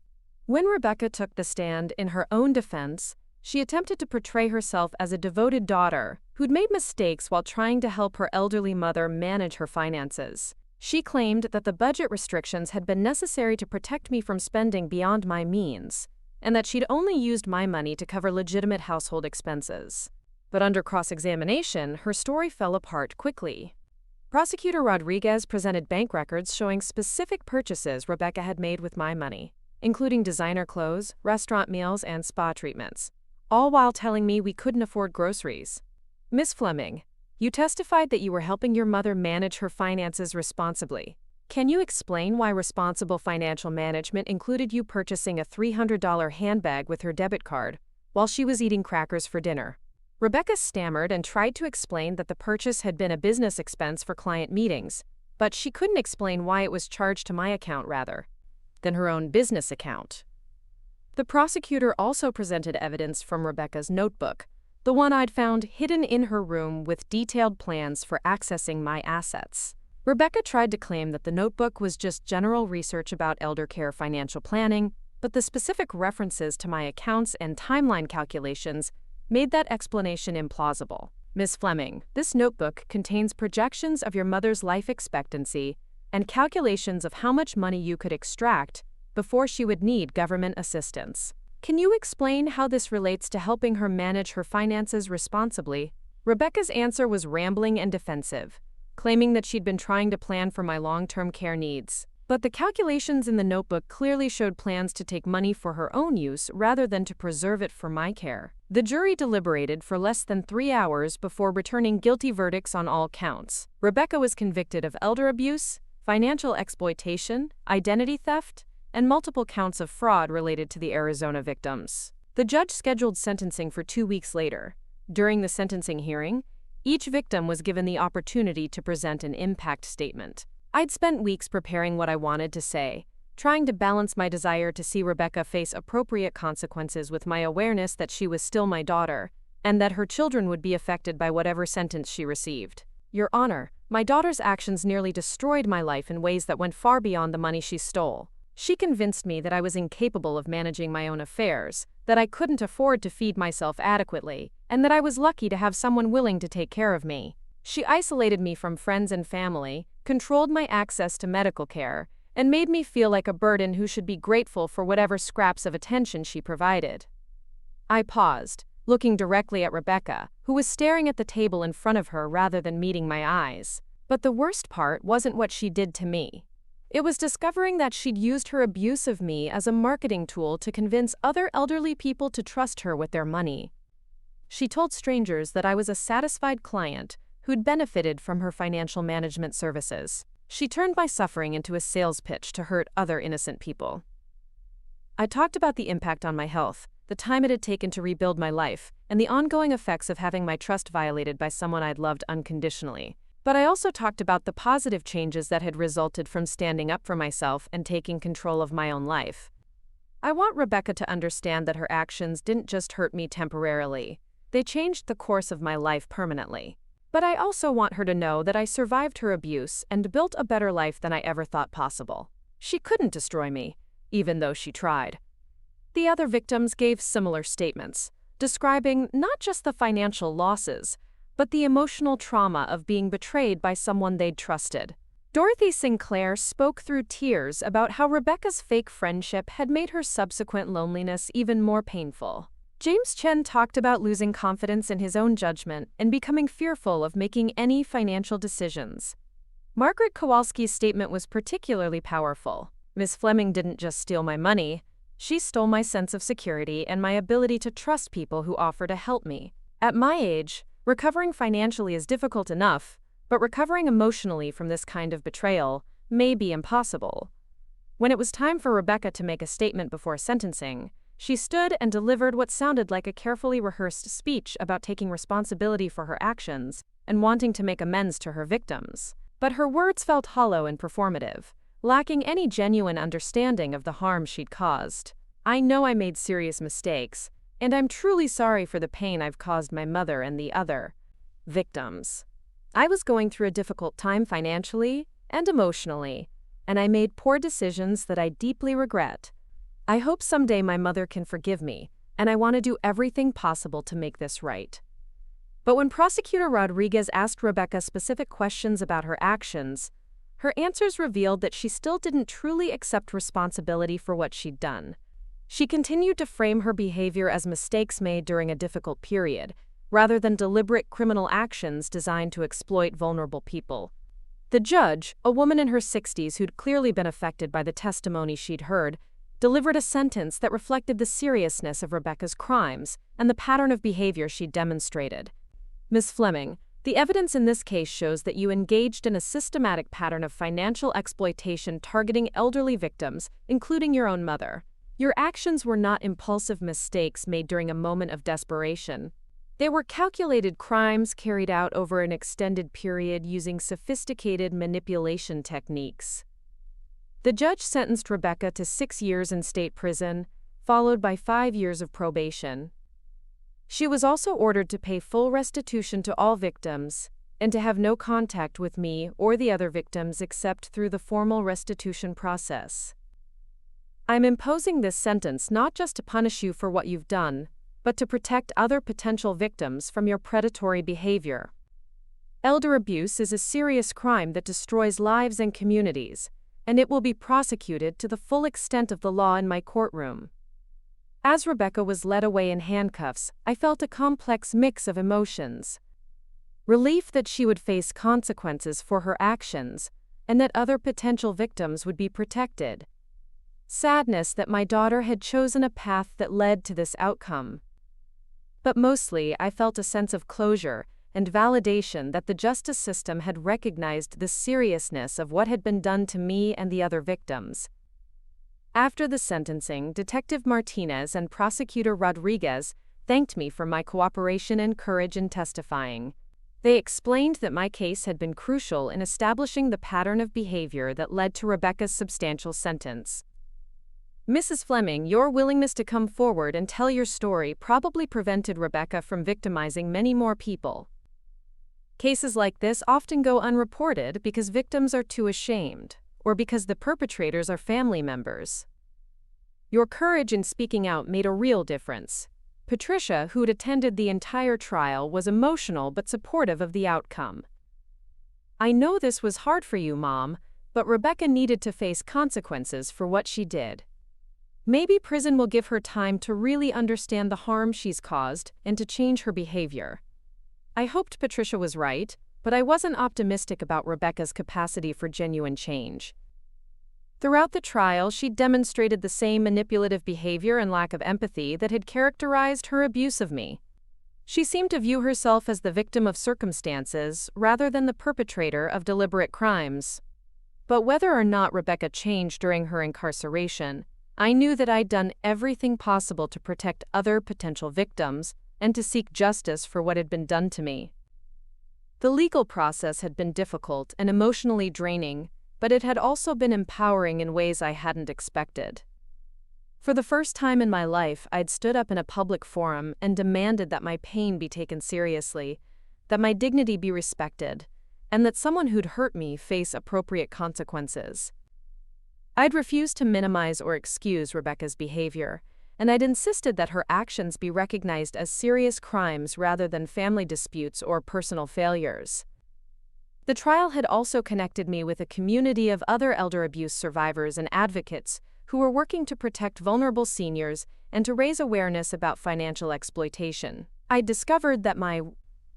When Rebecca took the stand in her own defense, she attempted to portray herself as a devoted daughter who'd made mistakes while trying to help her elderly mother manage her finances. She claimed that the budget restrictions had been necessary to protect me from spending beyond my means, and that she'd only used my money to cover legitimate household expenses. But under cross-examination, her story fell apart quickly. Prosecutor Rodriguez presented bank records showing specific purchases Rebecca had made with my money, including designer clothes, restaurant meals, and spa treatments, all while telling me we couldn't afford groceries. Ms. Fleming, you testified that you were helping your mother manage her finances responsibly. Can you explain why responsible financial management included you purchasing a $300 handbag with her debit card while she was eating crackers for dinner? Rebecca stammered and tried to explain that the purchase had been a business expense for client meetings, but she couldn't explain why it was charged to my account rather than her own business account. The prosecutor also presented evidence from Rebecca's notebook, the one I'd found hidden in her room with detailed plans for accessing my assets. Rebecca tried to claim that the notebook was just general research about elder care financial planning, but the specific references to my accounts and timeline calculations made that explanation implausible. Ms. Fleming, this notebook contains projections of your mother's life expectancy and calculations of how much money you could extract before she would need government assistance. Can you explain how this relates to helping her manage her finances responsibly? Rebecca's answer was rambling and defensive, claiming that she'd been trying to plan for my long-term care needs. But the calculations in the notebook clearly showed plans to take money for her own use rather than to preserve it for my care. The jury deliberated for less than 3 hours before returning guilty verdicts on all counts. Rebecca was convicted of elder abuse, financial exploitation, identity theft, and multiple counts of fraud related to the Arizona victims. The judge scheduled sentencing for 2 weeks later. During the sentencing hearing, each victim was given the opportunity to present an impact statement. I'd spent weeks preparing what I wanted to say, trying to balance my desire to see Rebecca face appropriate consequences with my awareness that she was still my daughter, and that her children would be affected by whatever sentence she received. Your Honor, my daughter's actions nearly destroyed my life in ways that went far beyond the money she stole. She convinced me that I was incapable of managing my own affairs, that I couldn't afford to feed myself adequately, and that I was lucky to have someone willing to take care of me. She isolated me from friends and family, controlled my access to medical care, and made me feel like a burden who should be grateful for whatever scraps of attention she provided. I paused, looking directly at Rebecca, who was staring at the table in front of her rather than meeting my eyes. But the worst part wasn't what she did to me. It was discovering that she'd used her abuse of me as a marketing tool to convince other elderly people to trust her with their money. She told strangers that I was a satisfied client who'd benefited from her financial management services. She turned my suffering into a sales pitch to hurt other innocent people. I talked about the impact on my health, the time it had taken to rebuild my life, and the ongoing effects of having my trust violated by someone I'd loved unconditionally. But I also talked about the positive changes that had resulted from standing up for myself and taking control of my own life. I want Rebecca to understand that her actions didn't just hurt me temporarily. They changed the course of my life permanently. But I also want her to know that I survived her abuse and built a better life than I ever thought possible. She couldn't destroy me, even though she tried. The other victims gave similar statements, describing not just the financial losses, but the emotional trauma of being betrayed by someone they'd trusted. Dorothy Sinclair spoke through tears about how Rebecca's fake friendship had made her subsequent loneliness even more painful. James Chen talked about losing confidence in his own judgment and becoming fearful of making any financial decisions. Margaret Kowalski's statement was particularly powerful. Ms. Fleming didn't just steal my money, she stole my sense of security and my ability to trust people who offer to help me. At my age, Recovering financially is difficult enough, but recovering emotionally from this kind of betrayal may be impossible. When it was time for Rebecca to make a statement before sentencing, she stood and delivered what sounded like a carefully rehearsed speech about taking responsibility for her actions and wanting to make amends to her victims. But her words felt hollow and performative, lacking any genuine understanding of the harm she'd caused. I know I made serious mistakes, and I'm truly sorry for the pain I've caused my mother and the other victims. I was going through a difficult time financially and emotionally, and I made poor decisions that I deeply regret. I hope someday my mother can forgive me, and I want to do everything possible to make this right. But when Prosecutor Rodriguez asked Rebecca specific questions about her actions, her answers revealed that she still didn't truly accept responsibility for what she'd done. She continued to frame her behavior as mistakes made during a difficult period, rather than deliberate criminal actions designed to exploit vulnerable people. The judge, a woman in her 60s who'd clearly been affected by the testimony she'd heard, delivered a sentence that reflected the seriousness of Rebecca's crimes and the pattern of behavior she'd demonstrated. Ms. Fleming, the evidence in this case shows that you engaged in a systematic pattern of financial exploitation targeting elderly victims, including your own mother. Your actions were not impulsive mistakes made during a moment of desperation. They were calculated crimes carried out over an extended period using sophisticated manipulation techniques. The judge sentenced Rebecca to 6 years in state prison, followed by 5 years of probation. She was also ordered to pay full restitution to all victims and to have no contact with me or the other victims except through the formal restitution process. I'm imposing this sentence not just to punish you for what you've done, but to protect other potential victims from your predatory behavior. Elder abuse is a serious crime that destroys lives and communities, and it will be prosecuted to the full extent of the law in my courtroom. As Rebecca was led away in handcuffs, I felt a complex mix of emotions. Relief that she would face consequences for her actions, and that other potential victims would be protected. Sadness that my daughter had chosen a path that led to this outcome. But mostly, I felt a sense of closure and validation that the justice system had recognized the seriousness of what had been done to me and the other victims. After the sentencing, Detective Martinez and Prosecutor Rodriguez thanked me for my cooperation and courage in testifying. They explained that my case had been crucial in establishing the pattern of behavior that led to Rebecca's substantial sentence. Mrs. Fleming, your willingness to come forward and tell your story probably prevented Rebecca from victimizing many more people. Cases like this often go unreported because victims are too ashamed, or because the perpetrators are family members. Your courage in speaking out made a real difference. Patricia, who'd attended the entire trial, was emotional but supportive of the outcome. I know this was hard for you, Mom, but Rebecca needed to face consequences for what she did. Maybe prison will give her time to really understand the harm she's caused and to change her behavior. I hoped Patricia was right, but I wasn't optimistic about Rebecca's capacity for genuine change. Throughout the trial, she demonstrated the same manipulative behavior and lack of empathy that had characterized her abuse of me. She seemed to view herself as the victim of circumstances rather than the perpetrator of deliberate crimes. But whether or not Rebecca changed during her incarceration, I knew that I'd done everything possible to protect other potential victims and to seek justice for what had been done to me. The legal process had been difficult and emotionally draining, but it had also been empowering in ways I hadn't expected. For the first time in my life, I'd stood up in a public forum and demanded that my pain be taken seriously, that my dignity be respected, and that someone who'd hurt me face appropriate consequences. I'd refused to minimize or excuse Rebecca's behavior, and I'd insisted that her actions be recognized as serious crimes rather than family disputes or personal failures. The trial had also connected me with a community of other elder abuse survivors and advocates who were working to protect vulnerable seniors and to raise awareness about financial exploitation. I discovered that my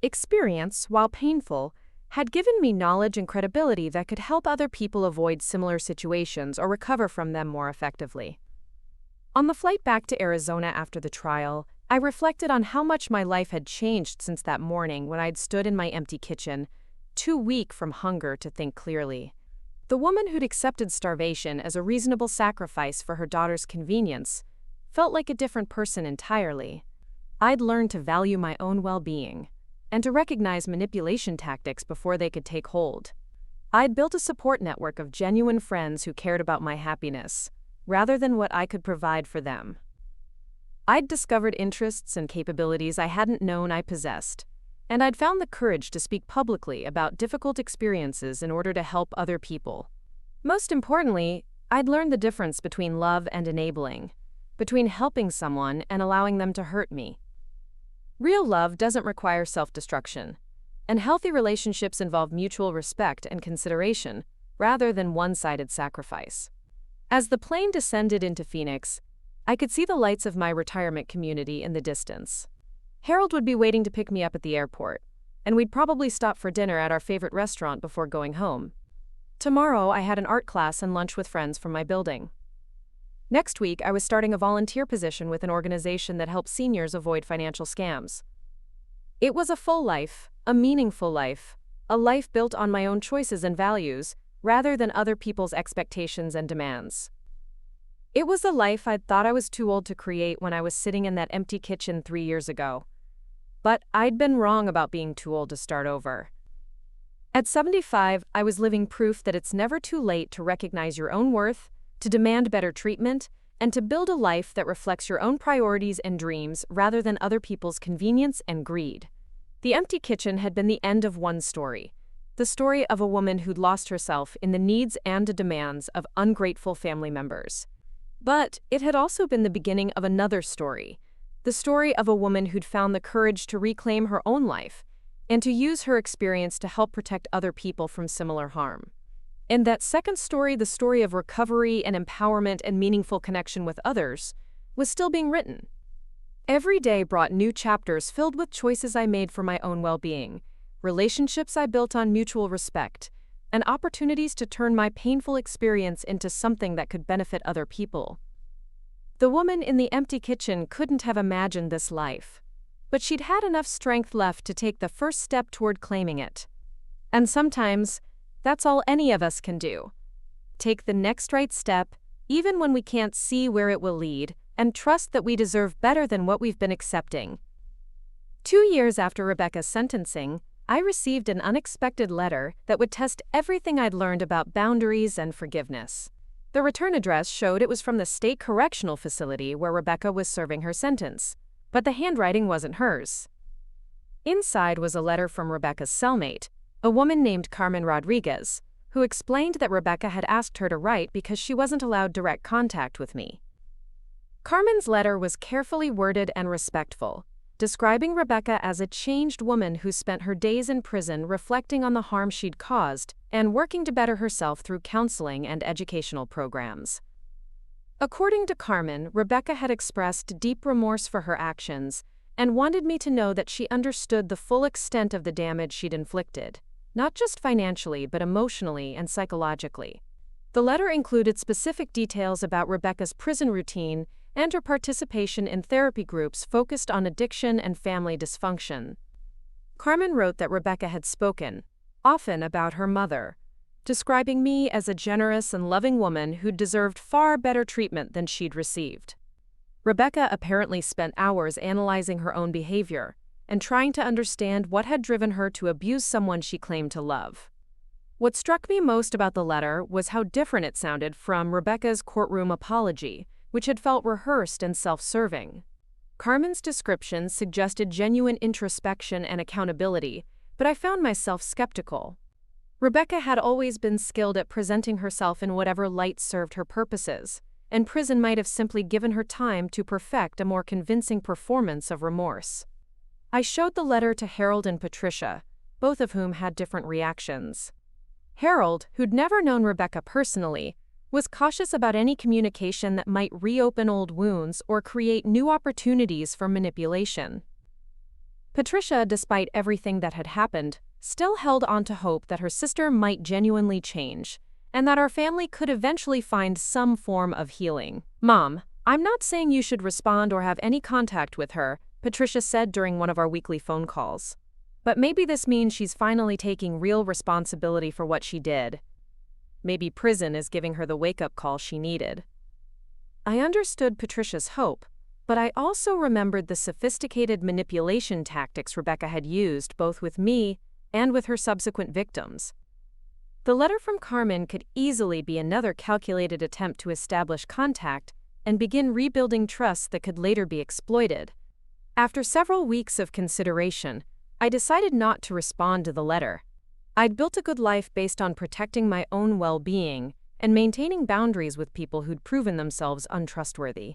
experience, while painful, had given me knowledge and credibility that could help other people avoid similar situations or recover from them more effectively. On the flight back to Arizona after the trial, I reflected on how much my life had changed since that morning when I'd stood in my empty kitchen, too weak from hunger to think clearly. The woman who'd accepted starvation as a reasonable sacrifice for her daughter's convenience felt like a different person entirely. I'd learned to value my own well-being and to recognize manipulation tactics before they could take hold. I'd built a support network of genuine friends who cared about my happiness, rather than what I could provide for them. I'd discovered interests and capabilities I hadn't known I possessed, and I'd found the courage to speak publicly about difficult experiences in order to help other people. Most importantly, I'd learned the difference between love and enabling, between helping someone and allowing them to hurt me. Real love doesn't require self-destruction, and healthy relationships involve mutual respect and consideration, rather than one-sided sacrifice. As the plane descended into Phoenix, I could see the lights of my retirement community in the distance. Harold would be waiting to pick me up at the airport, and we'd probably stop for dinner at our favorite restaurant before going home. Tomorrow, I had an art class and lunch with friends from my building. Next week, I was starting a volunteer position with an organization that helps seniors avoid financial scams. It was a full life, a meaningful life, a life built on my own choices and values, rather than other people's expectations and demands. It was the life I'd thought I was too old to create when I was sitting in that empty kitchen 3 years ago. But I'd been wrong about being too old to start over. At 75, I was living proof that it's never too late to recognize your own worth, to demand better treatment, and to build a life that reflects your own priorities and dreams rather than other people's convenience and greed. The empty kitchen had been the end of one story, the story of a woman who'd lost herself in the needs and demands of ungrateful family members. But it had also been the beginning of another story, the story of a woman who'd found the courage to reclaim her own life and to use her experience to help protect other people from similar harm. In that second story, the story of recovery and empowerment and meaningful connection with others was still being written. Every day brought new chapters filled with choices I made for my own well-being, relationships I built on mutual respect, and opportunities to turn my painful experience into something that could benefit other people. The woman in the empty kitchen couldn't have imagined this life, but she'd had enough strength left to take the first step toward claiming it. And sometimes, that's all any of us can do. Take the next right step, even when we can't see where it will lead, and trust that we deserve better than what we've been accepting. 2 years after Rebecca's sentencing, I received an unexpected letter that would test everything I'd learned about boundaries and forgiveness. The return address showed it was from the state correctional facility where Rebecca was serving her sentence, but the handwriting wasn't hers. Inside was a letter from Rebecca's cellmate, a woman named Carmen Rodriguez, who explained that Rebecca had asked her to write because she wasn't allowed direct contact with me. Carmen's letter was carefully worded and respectful, describing Rebecca as a changed woman who spent her days in prison reflecting on the harm she'd caused and working to better herself through counseling and educational programs. According to Carmen, Rebecca had expressed deep remorse for her actions and wanted me to know that she understood the full extent of the damage she'd inflicted, not just financially but emotionally and psychologically. The letter included specific details about Rebecca's prison routine and her participation in therapy groups focused on addiction and family dysfunction. Carmen wrote that Rebecca had spoken, often about her mother, describing me as a generous and loving woman who deserved far better treatment than she'd received. Rebecca apparently spent hours analyzing her own behavior and trying to understand what had driven her to abuse someone she claimed to love. What struck me most about the letter was how different it sounded from Rebecca's courtroom apology, which had felt rehearsed and self-serving. Carmen's description suggested genuine introspection and accountability, but I found myself skeptical. Rebecca had always been skilled at presenting herself in whatever light served her purposes, and prison might have simply given her time to perfect a more convincing performance of remorse. I showed the letter to Harold and Patricia, both of whom had different reactions. Harold, who'd never known Rebecca personally, was cautious about any communication that might reopen old wounds or create new opportunities for manipulation. Patricia, despite everything that had happened, still held on to hope that her sister might genuinely change, and that our family could eventually find some form of healing. "Mom, I'm not saying you should respond or have any contact with her, Patricia said during one of our weekly phone calls. But maybe this means she's finally taking real responsibility for what she did. Maybe prison is giving her the wake-up call she needed. I understood Patricia's hope, but I also remembered the sophisticated manipulation tactics Rebecca had used both with me and with her subsequent victims. The letter from Carmen could easily be another calculated attempt to establish contact and begin rebuilding trust that could later be exploited. After several weeks of consideration, I decided not to respond to the letter. I'd built a good life based on protecting my own well-being and maintaining boundaries with people who'd proven themselves untrustworthy.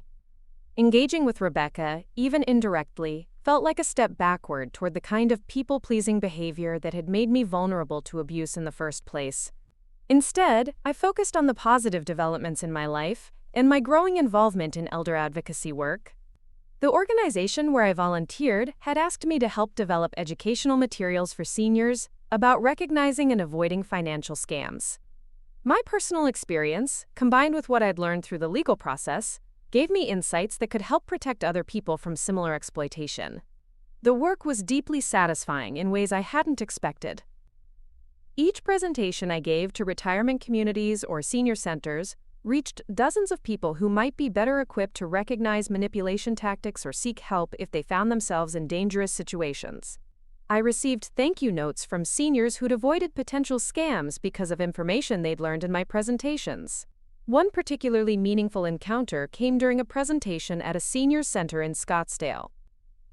Engaging with Rebecca, even indirectly, felt like a step backward toward the kind of people-pleasing behavior that had made me vulnerable to abuse in the first place. Instead, I focused on the positive developments in my life and my growing involvement in elder advocacy work. The organization where I volunteered had asked me to help develop educational materials for seniors about recognizing and avoiding financial scams. My personal experience, combined with what I'd learned through the legal process, gave me insights that could help protect other people from similar exploitation. The work was deeply satisfying in ways I hadn't expected. Each presentation I gave to retirement communities or senior centers reached dozens of people who might be better equipped to recognize manipulation tactics or seek help if they found themselves in dangerous situations. I received thank you notes from seniors who'd avoided potential scams because of information they'd learned in my presentations. One particularly meaningful encounter came during a presentation at a senior center in Scottsdale.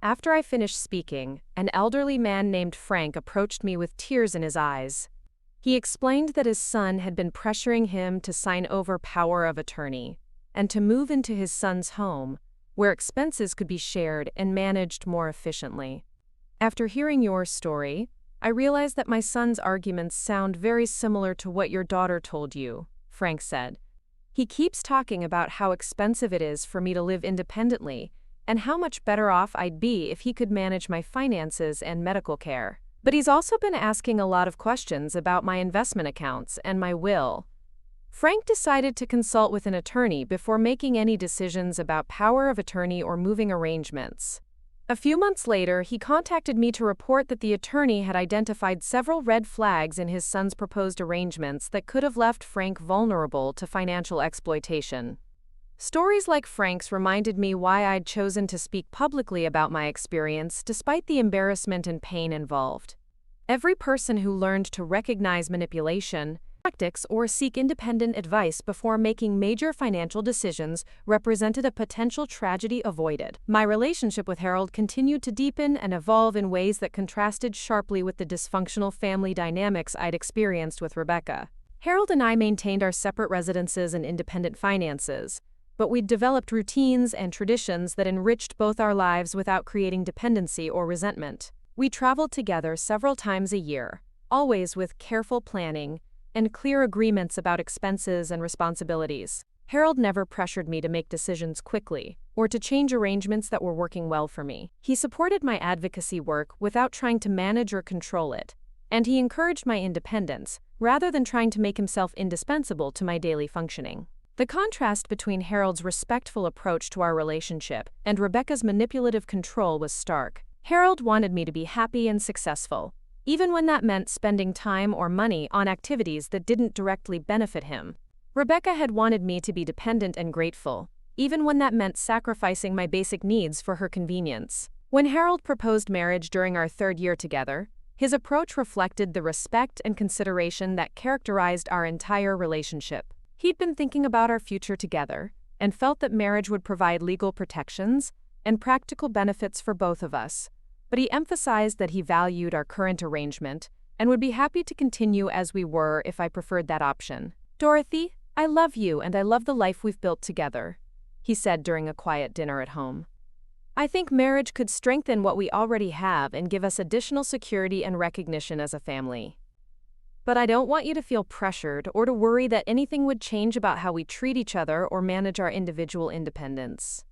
After I finished speaking, an elderly man named Frank approached me with tears in his eyes. He explained that his son had been pressuring him to sign over power of attorney and to move into his son's home, where expenses could be shared and managed more efficiently. After hearing your story, I realized that my son's arguments sound very similar to what your daughter told you, Frank said. He keeps talking about how expensive it is for me to live independently and how much better off I'd be if he could manage my finances and medical care. But he's also been asking a lot of questions about my investment accounts and my will. Frank decided to consult with an attorney before making any decisions about power of attorney or moving arrangements. A few months later, he contacted me to report that the attorney had identified several red flags in his son's proposed arrangements that could have left Frank vulnerable to financial exploitation. Stories like Frank's reminded me why I'd chosen to speak publicly about my experience despite the embarrassment and pain involved. Every person who learned to recognize manipulation tactics or seek independent advice before making major financial decisions represented a potential tragedy avoided. My relationship with Harold continued to deepen and evolve in ways that contrasted sharply with the dysfunctional family dynamics I'd experienced with Rebecca. Harold and I maintained our separate residences and independent finances, but we'd developed routines and traditions that enriched both our lives without creating dependency or resentment. We traveled together several times a year, always with careful planning and clear agreements about expenses and responsibilities. Harold never pressured me to make decisions quickly or to change arrangements that were working well for me. He supported my advocacy work without trying to manage or control it, and he encouraged my independence rather than trying to make himself indispensable to my daily functioning. The contrast between Harold's respectful approach to our relationship and Rebecca's manipulative control was stark. Harold wanted me to be happy and successful, even when that meant spending time or money on activities that didn't directly benefit him. Rebecca had wanted me to be dependent and grateful, even when that meant sacrificing my basic needs for her convenience. When Harold proposed marriage during our third year together, his approach reflected the respect and consideration that characterized our entire relationship. He'd been thinking about our future together and felt that marriage would provide legal protections and practical benefits for both of us, but he emphasized that he valued our current arrangement and would be happy to continue as we were if I preferred that option. "Dorothy, I love you and I love the life we've built together," he said during a quiet dinner at home. "I think marriage could strengthen what we already have and give us additional security and recognition as a family. But I don't want you to feel pressured or to worry that anything would change about how we treat each other or manage our individual independence."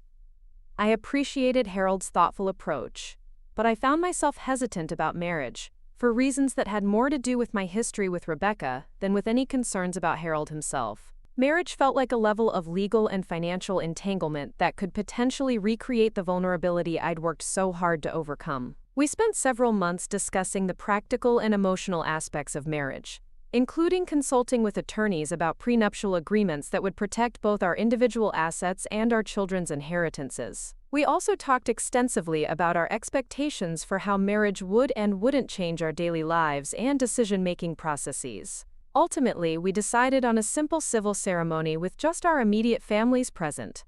I appreciated Harold's thoughtful approach, but I found myself hesitant about marriage, for reasons that had more to do with my history with Rebecca than with any concerns about Harold himself. Marriage felt like a level of legal and financial entanglement that could potentially recreate the vulnerability I'd worked so hard to overcome. We spent several months discussing the practical and emotional aspects of marriage, including consulting with attorneys about prenuptial agreements that would protect both our individual assets and our children's inheritances. We also talked extensively about our expectations for how marriage would and wouldn't change our daily lives and decision-making processes. Ultimately, we decided on a simple civil ceremony with just our immediate families present.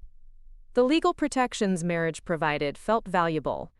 The legal protections marriage provided felt valuable,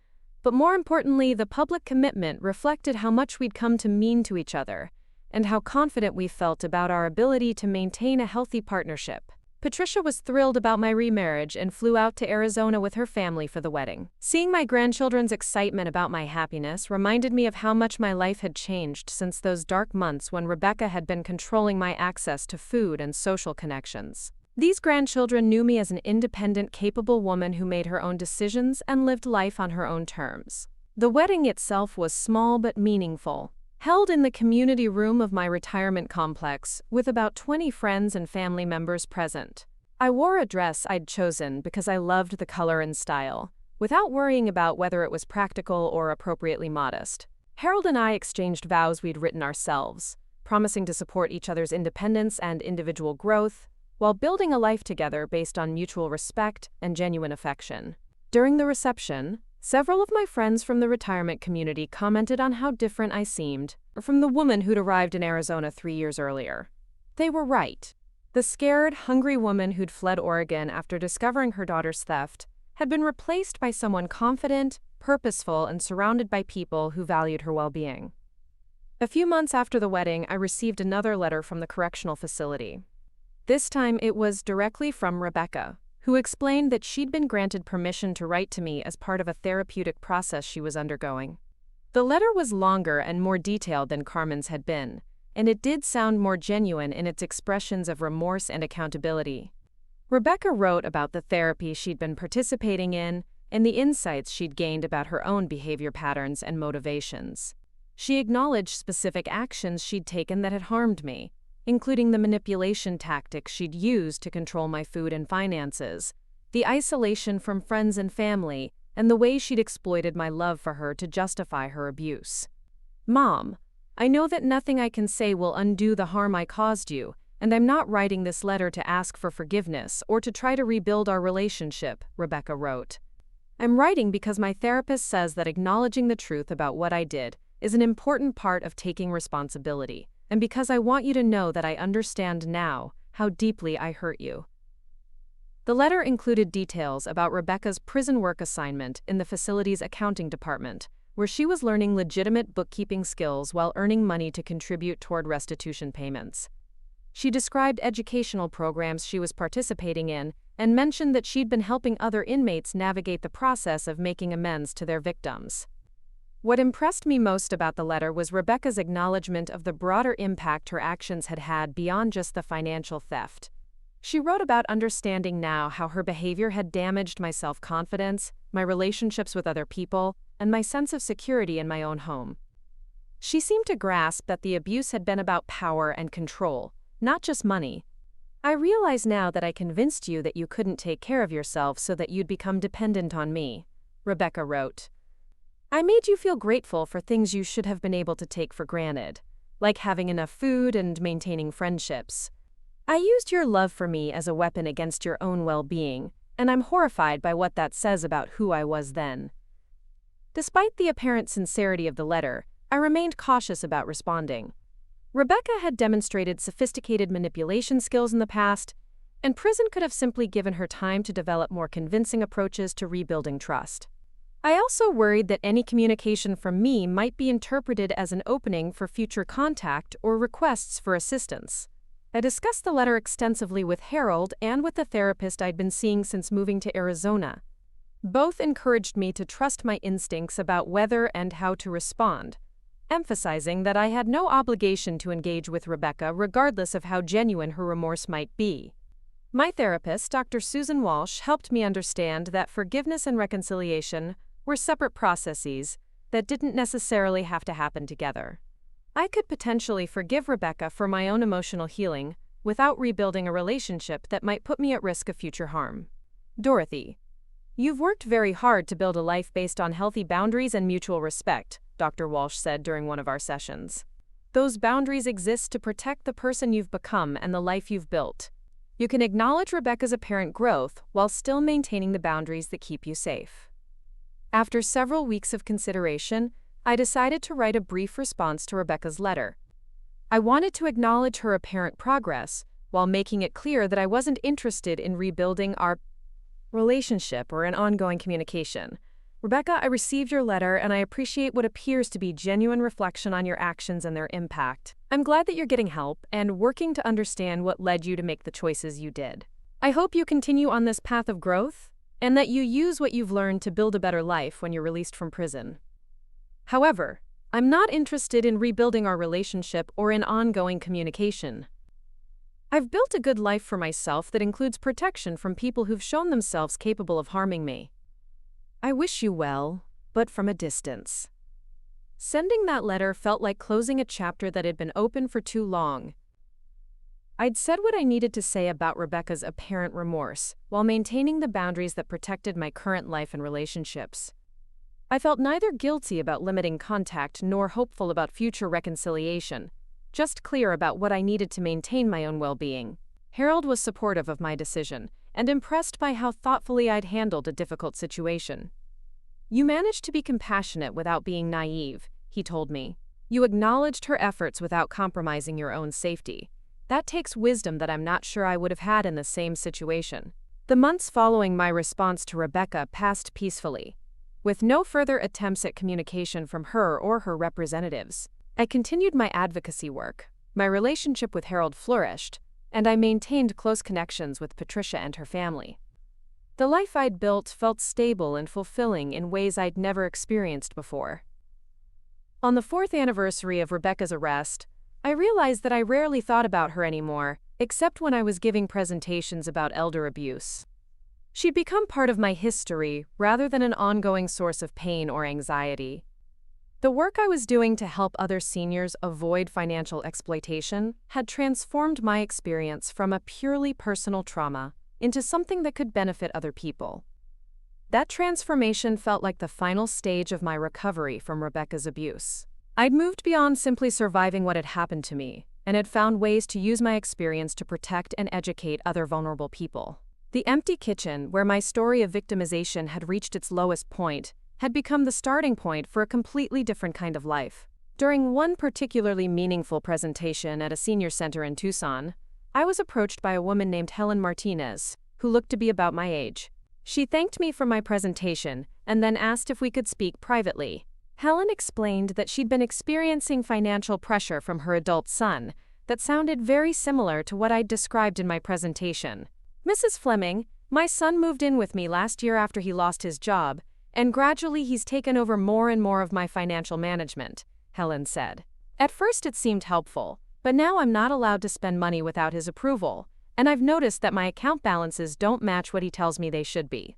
but more importantly, the public commitment reflected how much we'd come to mean to each other, and how confident we felt about our ability to maintain a healthy partnership. Patricia was thrilled about my remarriage and flew out to Arizona with her family for the wedding. Seeing my grandchildren's excitement about my happiness reminded me of how much my life had changed since those dark months when Rebecca had been controlling my access to food and social connections. These grandchildren knew me as an independent, capable woman who made her own decisions and lived life on her own terms. The wedding itself was small but meaningful, held in the community room of my retirement complex, with about 20 friends and family members present. I wore a dress I'd chosen because I loved the color and style, without worrying about whether it was practical or appropriately modest. Harold and I exchanged vows we'd written ourselves, promising to support each other's independence and individual growth, while building a life together based on mutual respect and genuine affection. During the reception, several of my friends from the retirement community commented on how different I seemed from the woman who'd arrived in Arizona 3 years earlier. They were right. The scared, hungry woman who'd fled Oregon after discovering her daughter's theft had been replaced by someone confident, purposeful, and surrounded by people who valued her well-being. A few months after the wedding, I received another letter from the correctional facility. This time it was directly from Rebecca, who explained that she'd been granted permission to write to me as part of a therapeutic process she was undergoing. The letter was longer and more detailed than Carmen's had been, and it did sound more genuine in its expressions of remorse and accountability. Rebecca wrote about the therapy she'd been participating in and the insights she'd gained about her own behavior patterns and motivations. She acknowledged specific actions she'd taken that had harmed me, including the manipulation tactics she'd used to control my food and finances, the isolation from friends and family, and the way she'd exploited my love for her to justify her abuse. Mom, I know that nothing I can say will undo the harm I caused you, and I'm not writing this letter to ask for forgiveness or to try to rebuild our relationship, Rebecca wrote. I'm writing because my therapist says that acknowledging the truth about what I did is an important part of taking responsibility, and because I want you to know that I understand now how deeply I hurt you. The letter included details about Rebecca's prison work assignment in the facility's accounting department, where she was learning legitimate bookkeeping skills while earning money to contribute toward restitution payments. She described educational programs she was participating in and mentioned that she'd been helping other inmates navigate the process of making amends to their victims. What impressed me most about the letter was Rebecca's acknowledgement of the broader impact her actions had had beyond just the financial theft. She wrote about understanding now how her behavior had damaged my self-confidence, my relationships with other people, and my sense of security in my own home. She seemed to grasp that the abuse had been about power and control, not just money. I realize now that I convinced you that you couldn't take care of yourself so that you'd become dependent on me, Rebecca wrote. I made you feel grateful for things you should have been able to take for granted, like having enough food and maintaining friendships. I used your love for me as a weapon against your own well-being, and I'm horrified by what that says about who I was then. Despite the apparent sincerity of the letter, I remained cautious about responding. Rebecca had demonstrated sophisticated manipulation skills in the past, and prison could have simply given her time to develop more convincing approaches to rebuilding trust. I also worried that any communication from me might be interpreted as an opening for future contact or requests for assistance. I discussed the letter extensively with Harold and with the therapist I'd been seeing since moving to Arizona. Both encouraged me to trust my instincts about whether and how to respond, emphasizing that I had no obligation to engage with Rebecca regardless of how genuine her remorse might be. My therapist, Dr. Susan Walsh, helped me understand that forgiveness and reconciliation were separate processes that didn't necessarily have to happen together. I could potentially forgive Rebecca for my own emotional healing, without rebuilding a relationship that might put me at risk of future harm. Dorothy, you've worked very hard to build a life based on healthy boundaries and mutual respect, Dr. Walsh said during one of our sessions. Those boundaries exist to protect the person you've become and the life you've built. You can acknowledge Rebecca's apparent growth while still maintaining the boundaries that keep you safe. After several weeks of consideration, I decided to write a brief response to Rebecca's letter. I wanted to acknowledge her apparent progress while making it clear that I wasn't interested in rebuilding our relationship or in ongoing communication. Rebecca, I received your letter and I appreciate what appears to be genuine reflection on your actions and their impact. I'm glad that you're getting help and working to understand what led you to make the choices you did. I hope you continue on this path of growth and that you use what you've learned to build a better life when you're released from prison. However, I'm not interested in rebuilding our relationship or in ongoing communication. I've built a good life for myself that includes protection from people who've shown themselves capable of harming me. I wish you well, but from a distance. Sending that letter felt like closing a chapter that had been open for too long. I'd said what I needed to say about Rebecca's apparent remorse, while maintaining the boundaries that protected my current life and relationships. I felt neither guilty about limiting contact nor hopeful about future reconciliation, just clear about what I needed to maintain my own well-being. Harold was supportive of my decision, and impressed by how thoughtfully I'd handled a difficult situation. You managed to be compassionate without being naive, he told me. You acknowledged her efforts without compromising your own safety. That takes wisdom that I'm not sure I would have had in the same situation. The months following my response to Rebecca passed peacefully, with no further attempts at communication from her or her representatives. I continued my advocacy work. My relationship with Harold flourished, and I maintained close connections with Patricia and her family. The life I'd built felt stable and fulfilling in ways I'd never experienced before. On the 4th anniversary of Rebecca's arrest, I realized that I rarely thought about her anymore, except when I was giving presentations about elder abuse. She'd become part of my history rather than an ongoing source of pain or anxiety. The work I was doing to help other seniors avoid financial exploitation had transformed my experience from a purely personal trauma into something that could benefit other people. That transformation felt like the final stage of my recovery from Rebecca's abuse. I'd moved beyond simply surviving what had happened to me, and had found ways to use my experience to protect and educate other vulnerable people. The empty kitchen, where my story of victimization had reached its lowest point, had become the starting point for a completely different kind of life. During one particularly meaningful presentation at a senior center in Tucson, I was approached by a woman named Helen Martinez, who looked to be about my age. She thanked me for my presentation and then asked if we could speak privately. Helen explained that she'd been experiencing financial pressure from her adult son that sounded very similar to what I'd described in my presentation. "Mrs. Fleming, my son moved in with me last year after he lost his job, and gradually he's taken over more and more of my financial management," Helen said. "At first it seemed helpful, but now I'm not allowed to spend money without his approval, and I've noticed that my account balances don't match what he tells me they should be."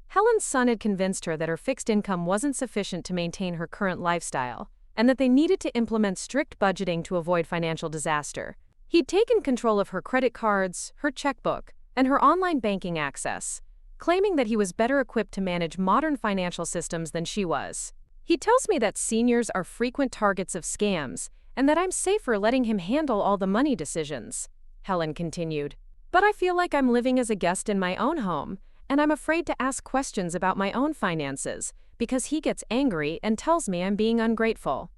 Helen's son had convinced her that her fixed income wasn't sufficient to maintain her current lifestyle, and that they needed to implement strict budgeting to avoid financial disaster. He'd taken control of her credit cards, her checkbook, and her online banking access, claiming that he was better equipped to manage modern financial systems than she was. "He tells me that seniors are frequent targets of scams, and that I'm safer letting him handle all the money decisions," Helen continued. "But I feel like I'm living as a guest in my own home, and I'm afraid to ask questions about my own finances, because he gets angry and tells me I'm being ungrateful."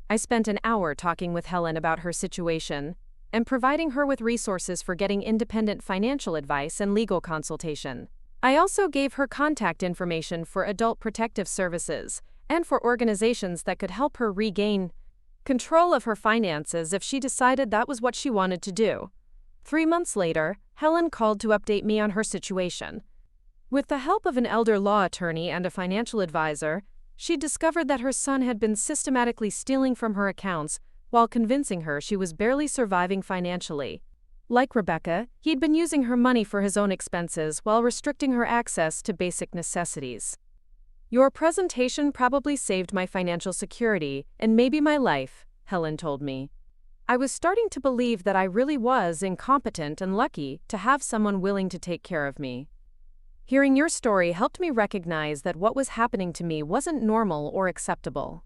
I spent an hour talking with Helen about her situation, and providing her with resources for getting independent financial advice and legal consultation. I also gave her contact information for adult protective services and for organizations that could help her regain control of her finances if she decided that was what she wanted to do. 3 months later, Helen called to update me on her situation. With the help of an elder law attorney and a financial advisor, she discovered that her son had been systematically stealing from her accounts while convincing her she was barely surviving financially. Like Rebecca, he'd been using her money for his own expenses while restricting her access to basic necessities. "Your presentation probably saved my financial security and maybe my life," Helen told me. I was starting to believe that I really was incompetent and lucky to have someone willing to take care of me. Hearing your story helped me recognize that what was happening to me wasn't normal or acceptable.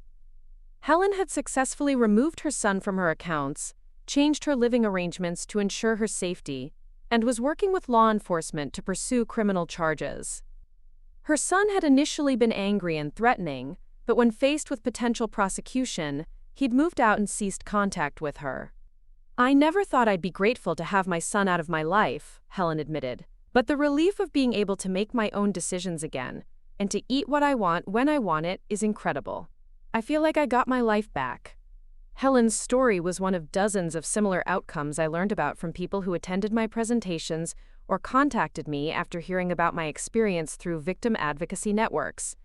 Helen had successfully removed her son from her accounts, changed her living arrangements to ensure her safety, and was working with law enforcement to pursue criminal charges. Her son had initially been angry and threatening, but when faced with potential prosecution, he'd moved out and ceased contact with her. "I never thought I'd be grateful to have my son out of my life," Helen admitted, "but the relief of being able to make my own decisions again, and to eat what I want when I want it, is incredible. I feel like I got my life back." Helen's story was one of dozens of similar outcomes I learned about from people who attended my presentations or contacted me after hearing about my experience through victim advocacy networks.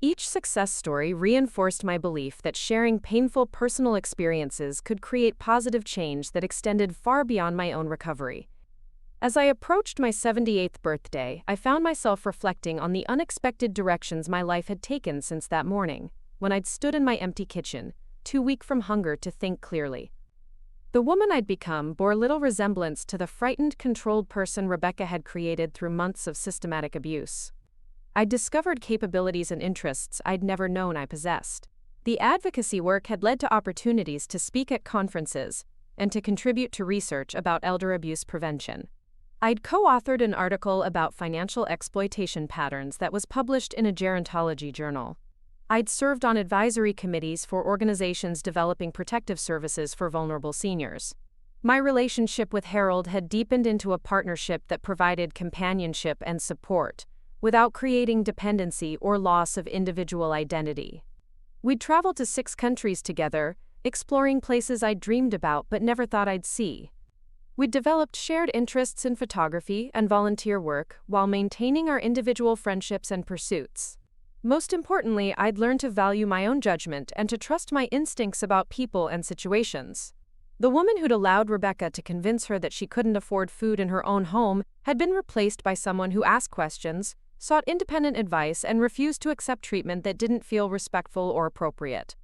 Each success story reinforced my belief that sharing painful personal experiences could create positive change that extended far beyond my own recovery. As I approached my 78th birthday, I found myself reflecting on the unexpected directions my life had taken since that morning, when I'd stood in my empty kitchen, too weak from hunger to think clearly. The woman I'd become bore little resemblance to the frightened, controlled person Rebecca had created through months of systematic abuse. I'd discovered capabilities and interests I'd never known I possessed. The advocacy work had led to opportunities to speak at conferences and to contribute to research about elder abuse prevention. I'd co-authored an article about financial exploitation patterns that was published in a gerontology journal. I'd served on advisory committees for organizations developing protective services for vulnerable seniors. My relationship with Harold had deepened into a partnership that provided companionship and support, without creating dependency or loss of individual identity. We'd traveled to 6 countries together, exploring places I'd dreamed about but never thought I'd see. We'd developed shared interests in photography and volunteer work while maintaining our individual friendships and pursuits. Most importantly, I'd learned to value my own judgment and to trust my instincts about people and situations. The woman who'd allowed Rebecca to convince her that she couldn't afford food in her own home had been replaced by someone who asked questions, sought independent advice, and refused to accept treatment that didn't feel respectful or appropriate.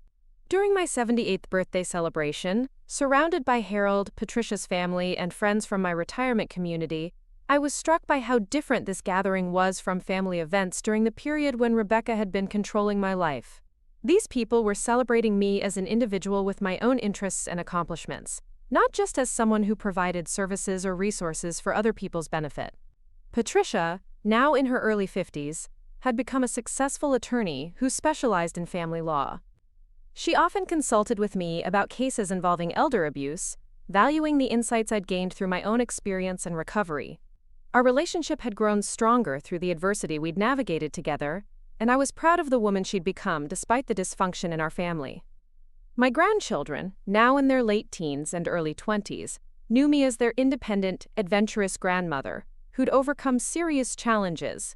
During my 78th birthday celebration, surrounded by Harold, Patricia's family, and friends from my retirement community, I was struck by how different this gathering was from family events during the period when Rebecca had been controlling my life. These people were celebrating me as an individual with my own interests and accomplishments, not just as someone who provided services or resources for other people's benefit. Patricia, now in her early 50s, had become a successful attorney who specialized in family law. She often consulted with me about cases involving elder abuse, valuing the insights I'd gained through my own experience and recovery. Our relationship had grown stronger through the adversity we'd navigated together, and I was proud of the woman she'd become despite the dysfunction in our family. My grandchildren, now in their late teens and early 20s, knew me as their independent, adventurous grandmother who'd overcome serious challenges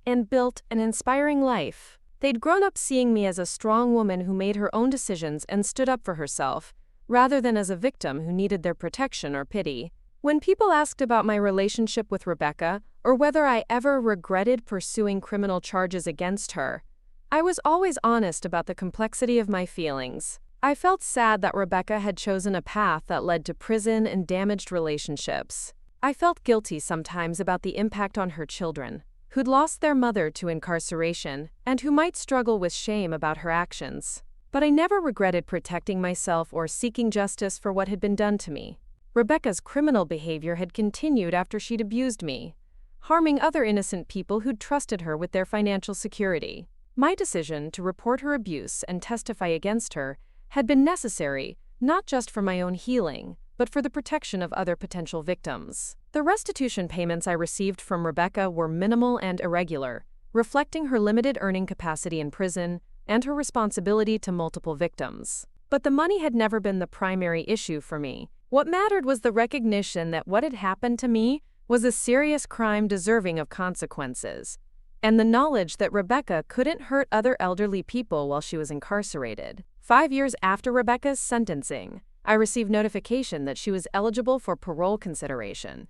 and built an inspiring life. They'd grown up seeing me as a strong woman who made her own decisions and stood up for herself, rather than as a victim who needed their protection or pity. When people asked about my relationship with Rebecca, or whether I ever regretted pursuing criminal charges against her, I was always honest about the complexity of my feelings. I felt sad that Rebecca had chosen a path that led to prison and damaged relationships. I felt guilty sometimes about the impact on her children, who'd lost their mother to incarceration and who might struggle with shame about her actions. But I never regretted protecting myself or seeking justice for what had been done to me. Rebecca's criminal behavior had continued after she'd abused me, harming other innocent people who'd trusted her with their financial security. My decision to report her abuse and testify against her had been necessary, not just for my own healing, but for the protection of other potential victims. The restitution payments I received from Rebecca were minimal and irregular, reflecting her limited earning capacity in prison and her responsibility to multiple victims. But the money had never been the primary issue for me. What mattered was the recognition that what had happened to me was a serious crime deserving of consequences, and the knowledge that Rebecca couldn't hurt other elderly people while she was incarcerated. 5 years after Rebecca's sentencing, I received notification that she was eligible for parole consideration.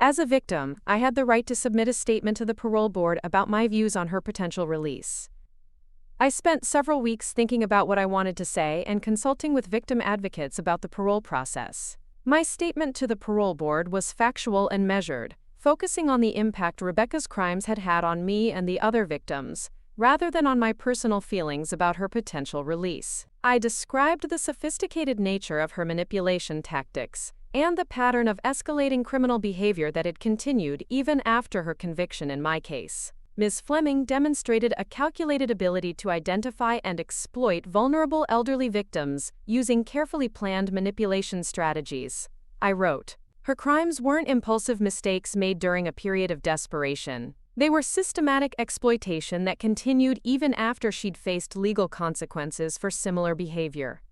As a victim, I had the right to submit a statement to the parole board about my views on her potential release. I spent several weeks thinking about what I wanted to say and consulting with victim advocates about the parole process. My statement to the parole board was factual and measured, focusing on the impact Rebecca's crimes had had on me and the other victims, rather than on my personal feelings about her potential release. I described the sophisticated nature of her manipulation tactics and the pattern of escalating criminal behavior that had continued even after her conviction in my case. Ms. Fleming demonstrated a calculated ability to identify and exploit vulnerable elderly victims using carefully planned manipulation strategies. I wrote, "Her crimes weren't impulsive mistakes made during a period of desperation. They were systematic exploitation that continued even after she'd faced legal consequences for similar behavior."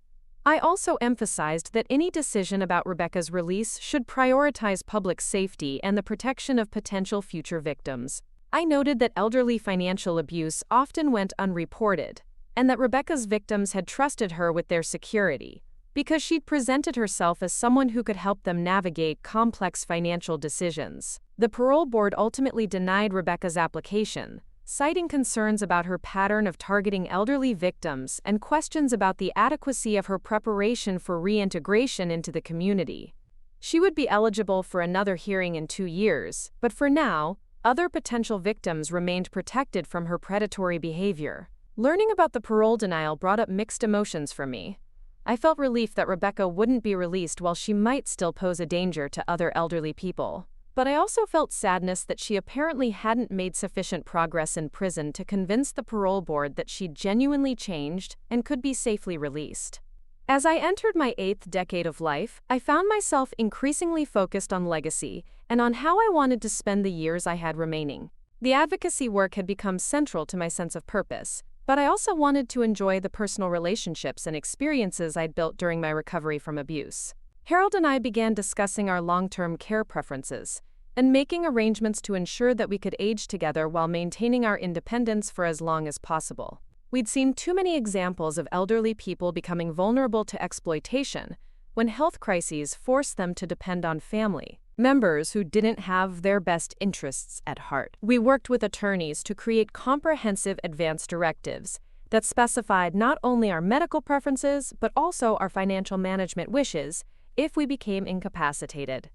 I also emphasized that any decision about Rebecca's release should prioritize public safety and the protection of potential future victims. I noted that elderly financial abuse often went unreported, and that Rebecca's victims had trusted her with their security, because she'd presented herself as someone who could help them navigate complex financial decisions. The parole board ultimately denied Rebecca's application, citing concerns about her pattern of targeting elderly victims and questions about the adequacy of her preparation for reintegration into the community. She would be eligible for another hearing in 2 years, but for now, other potential victims remained protected from her predatory behavior. Learning about the parole denial brought up mixed emotions for me. I felt relief that Rebecca wouldn't be released while she might still pose a danger to other elderly people. But I also felt sadness that she apparently hadn't made sufficient progress in prison to convince the parole board that she'd genuinely changed and could be safely released. As I entered my 8th decade of life, I found myself increasingly focused on legacy and on how I wanted to spend the years I had remaining. The advocacy work had become central to my sense of purpose, but I also wanted to enjoy the personal relationships and experiences I'd built during my recovery from abuse. Harold and I began discussing our long-term care preferences and making arrangements to ensure that we could age together while maintaining our independence for as long as possible. We'd seen too many examples of elderly people becoming vulnerable to exploitation when health crises forced them to depend on family members who didn't have their best interests at heart. We worked with attorneys to create comprehensive advance directives that specified not only our medical preferences but also our financial management wishes if we became incapacitated.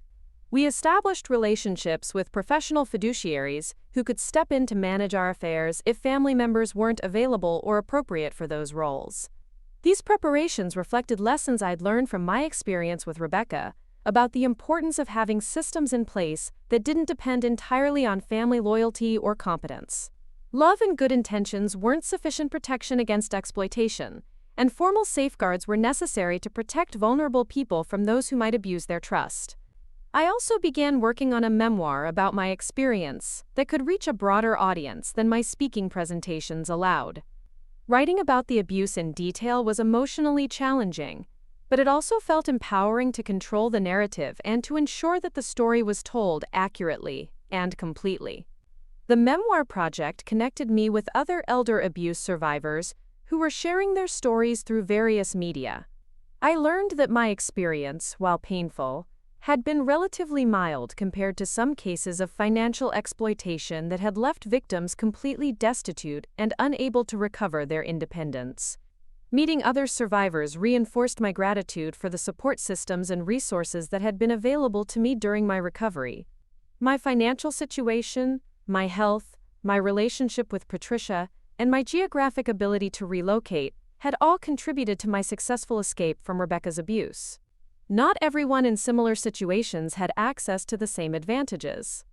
We established relationships with professional fiduciaries who could step in to manage our affairs if family members weren't available or appropriate for those roles. These preparations reflected lessons I'd learned from my experience with Rebecca about the importance of having systems in place that didn't depend entirely on family loyalty or competence. Love and good intentions weren't sufficient protection against exploitation, and formal safeguards were necessary to protect vulnerable people from those who might abuse their trust. I also began working on a memoir about my experience that could reach a broader audience than my speaking presentations allowed. Writing about the abuse in detail was emotionally challenging, but it also felt empowering to control the narrative and to ensure that the story was told accurately and completely. The memoir project connected me with other elder abuse survivors who were sharing their stories through various media. I learned that my experience, while painful, had been relatively mild compared to some cases of financial exploitation that had left victims completely destitute and unable to recover their independence. Meeting other survivors reinforced my gratitude for the support systems and resources that had been available to me during my recovery. My financial situation, my health, my relationship with Patricia, and my geographic ability to relocate had all contributed to my successful escape from Rebecca's abuse. Not everyone in similar situations had access to the same advantages.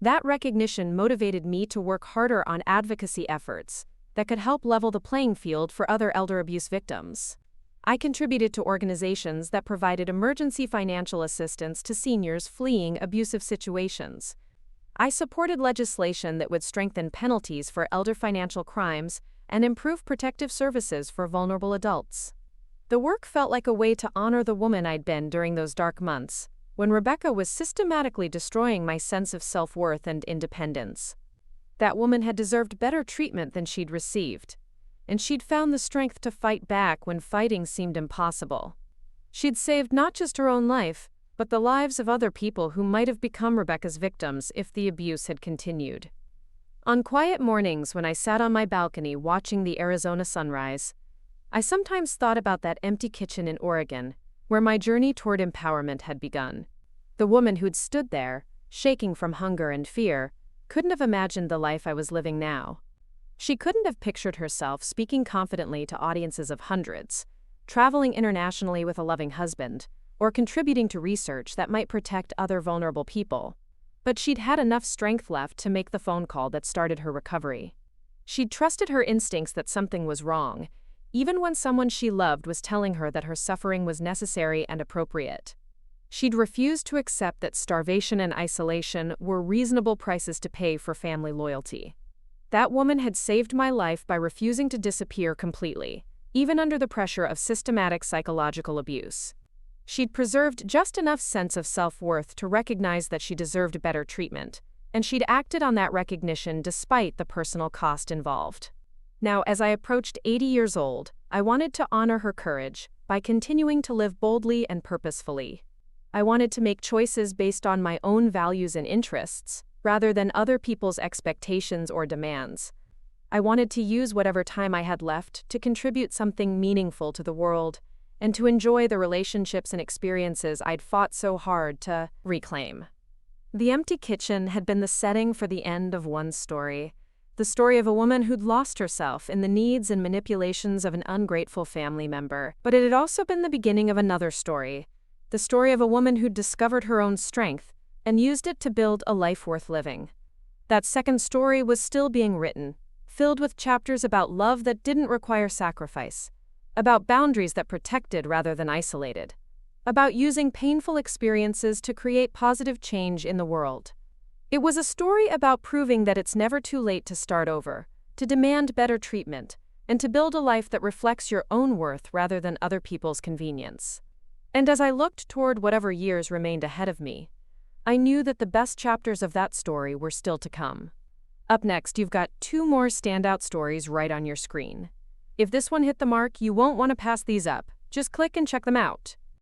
That recognition motivated me to work harder on advocacy efforts that could help level the playing field for other elder abuse victims. I contributed to organizations that provided emergency financial assistance to seniors fleeing abusive situations. I supported legislation that would strengthen penalties for elder financial crimes and improve protective services for vulnerable adults. The work felt like a way to honor the woman I'd been during those dark months, when Rebecca was systematically destroying my sense of self-worth and independence. That woman had deserved better treatment than she'd received, and she'd found the strength to fight back when fighting seemed impossible. She'd saved not just her own life, but the lives of other people who might have become Rebecca's victims if the abuse had continued. On quiet mornings when I sat on my balcony watching the Arizona sunrise, I sometimes thought about that empty kitchen in Oregon, where my journey toward empowerment had begun. The woman who'd stood there, shaking from hunger and fear, couldn't have imagined the life I was living now. She couldn't have pictured herself speaking confidently to audiences of hundreds, traveling internationally with a loving husband, or contributing to research that might protect other vulnerable people. But she'd had enough strength left to make the phone call that started her recovery. She'd trusted her instincts that something was wrong, even when someone she loved was telling her that her suffering was necessary and appropriate. She'd refused to accept that starvation and isolation were reasonable prices to pay for family loyalty. That woman had saved my life by refusing to disappear completely, even under the pressure of systematic psychological abuse. She'd preserved just enough sense of self-worth to recognize that she deserved better treatment, and she'd acted on that recognition despite the personal cost involved. Now, as I approached 80 years old, I wanted to honor her courage by continuing to live boldly and purposefully. I wanted to make choices based on my own values and interests, rather than other people's expectations or demands. I wanted to use whatever time I had left to contribute something meaningful to the world, and to enjoy the relationships and experiences I'd fought so hard to reclaim. The empty kitchen had been the setting for the end of one story, the story of a woman who'd lost herself in the needs and manipulations of an ungrateful family member. But it had also been the beginning of another story, the story of a woman who'd discovered her own strength and used it to build a life worth living. That second story was still being written, filled with chapters about love that didn't require sacrifice, about boundaries that protected rather than isolated, about using painful experiences to create positive change in the world. It was a story about proving that it's never too late to start over, to demand better treatment, and to build a life that reflects your own worth rather than other people's convenience. And as I looked toward whatever years remained ahead of me, I knew that the best chapters of that story were still to come. Up next, you've got 2 more standout stories right on your screen. If this one hit the mark, you won't want to pass these up. Just click and check them out.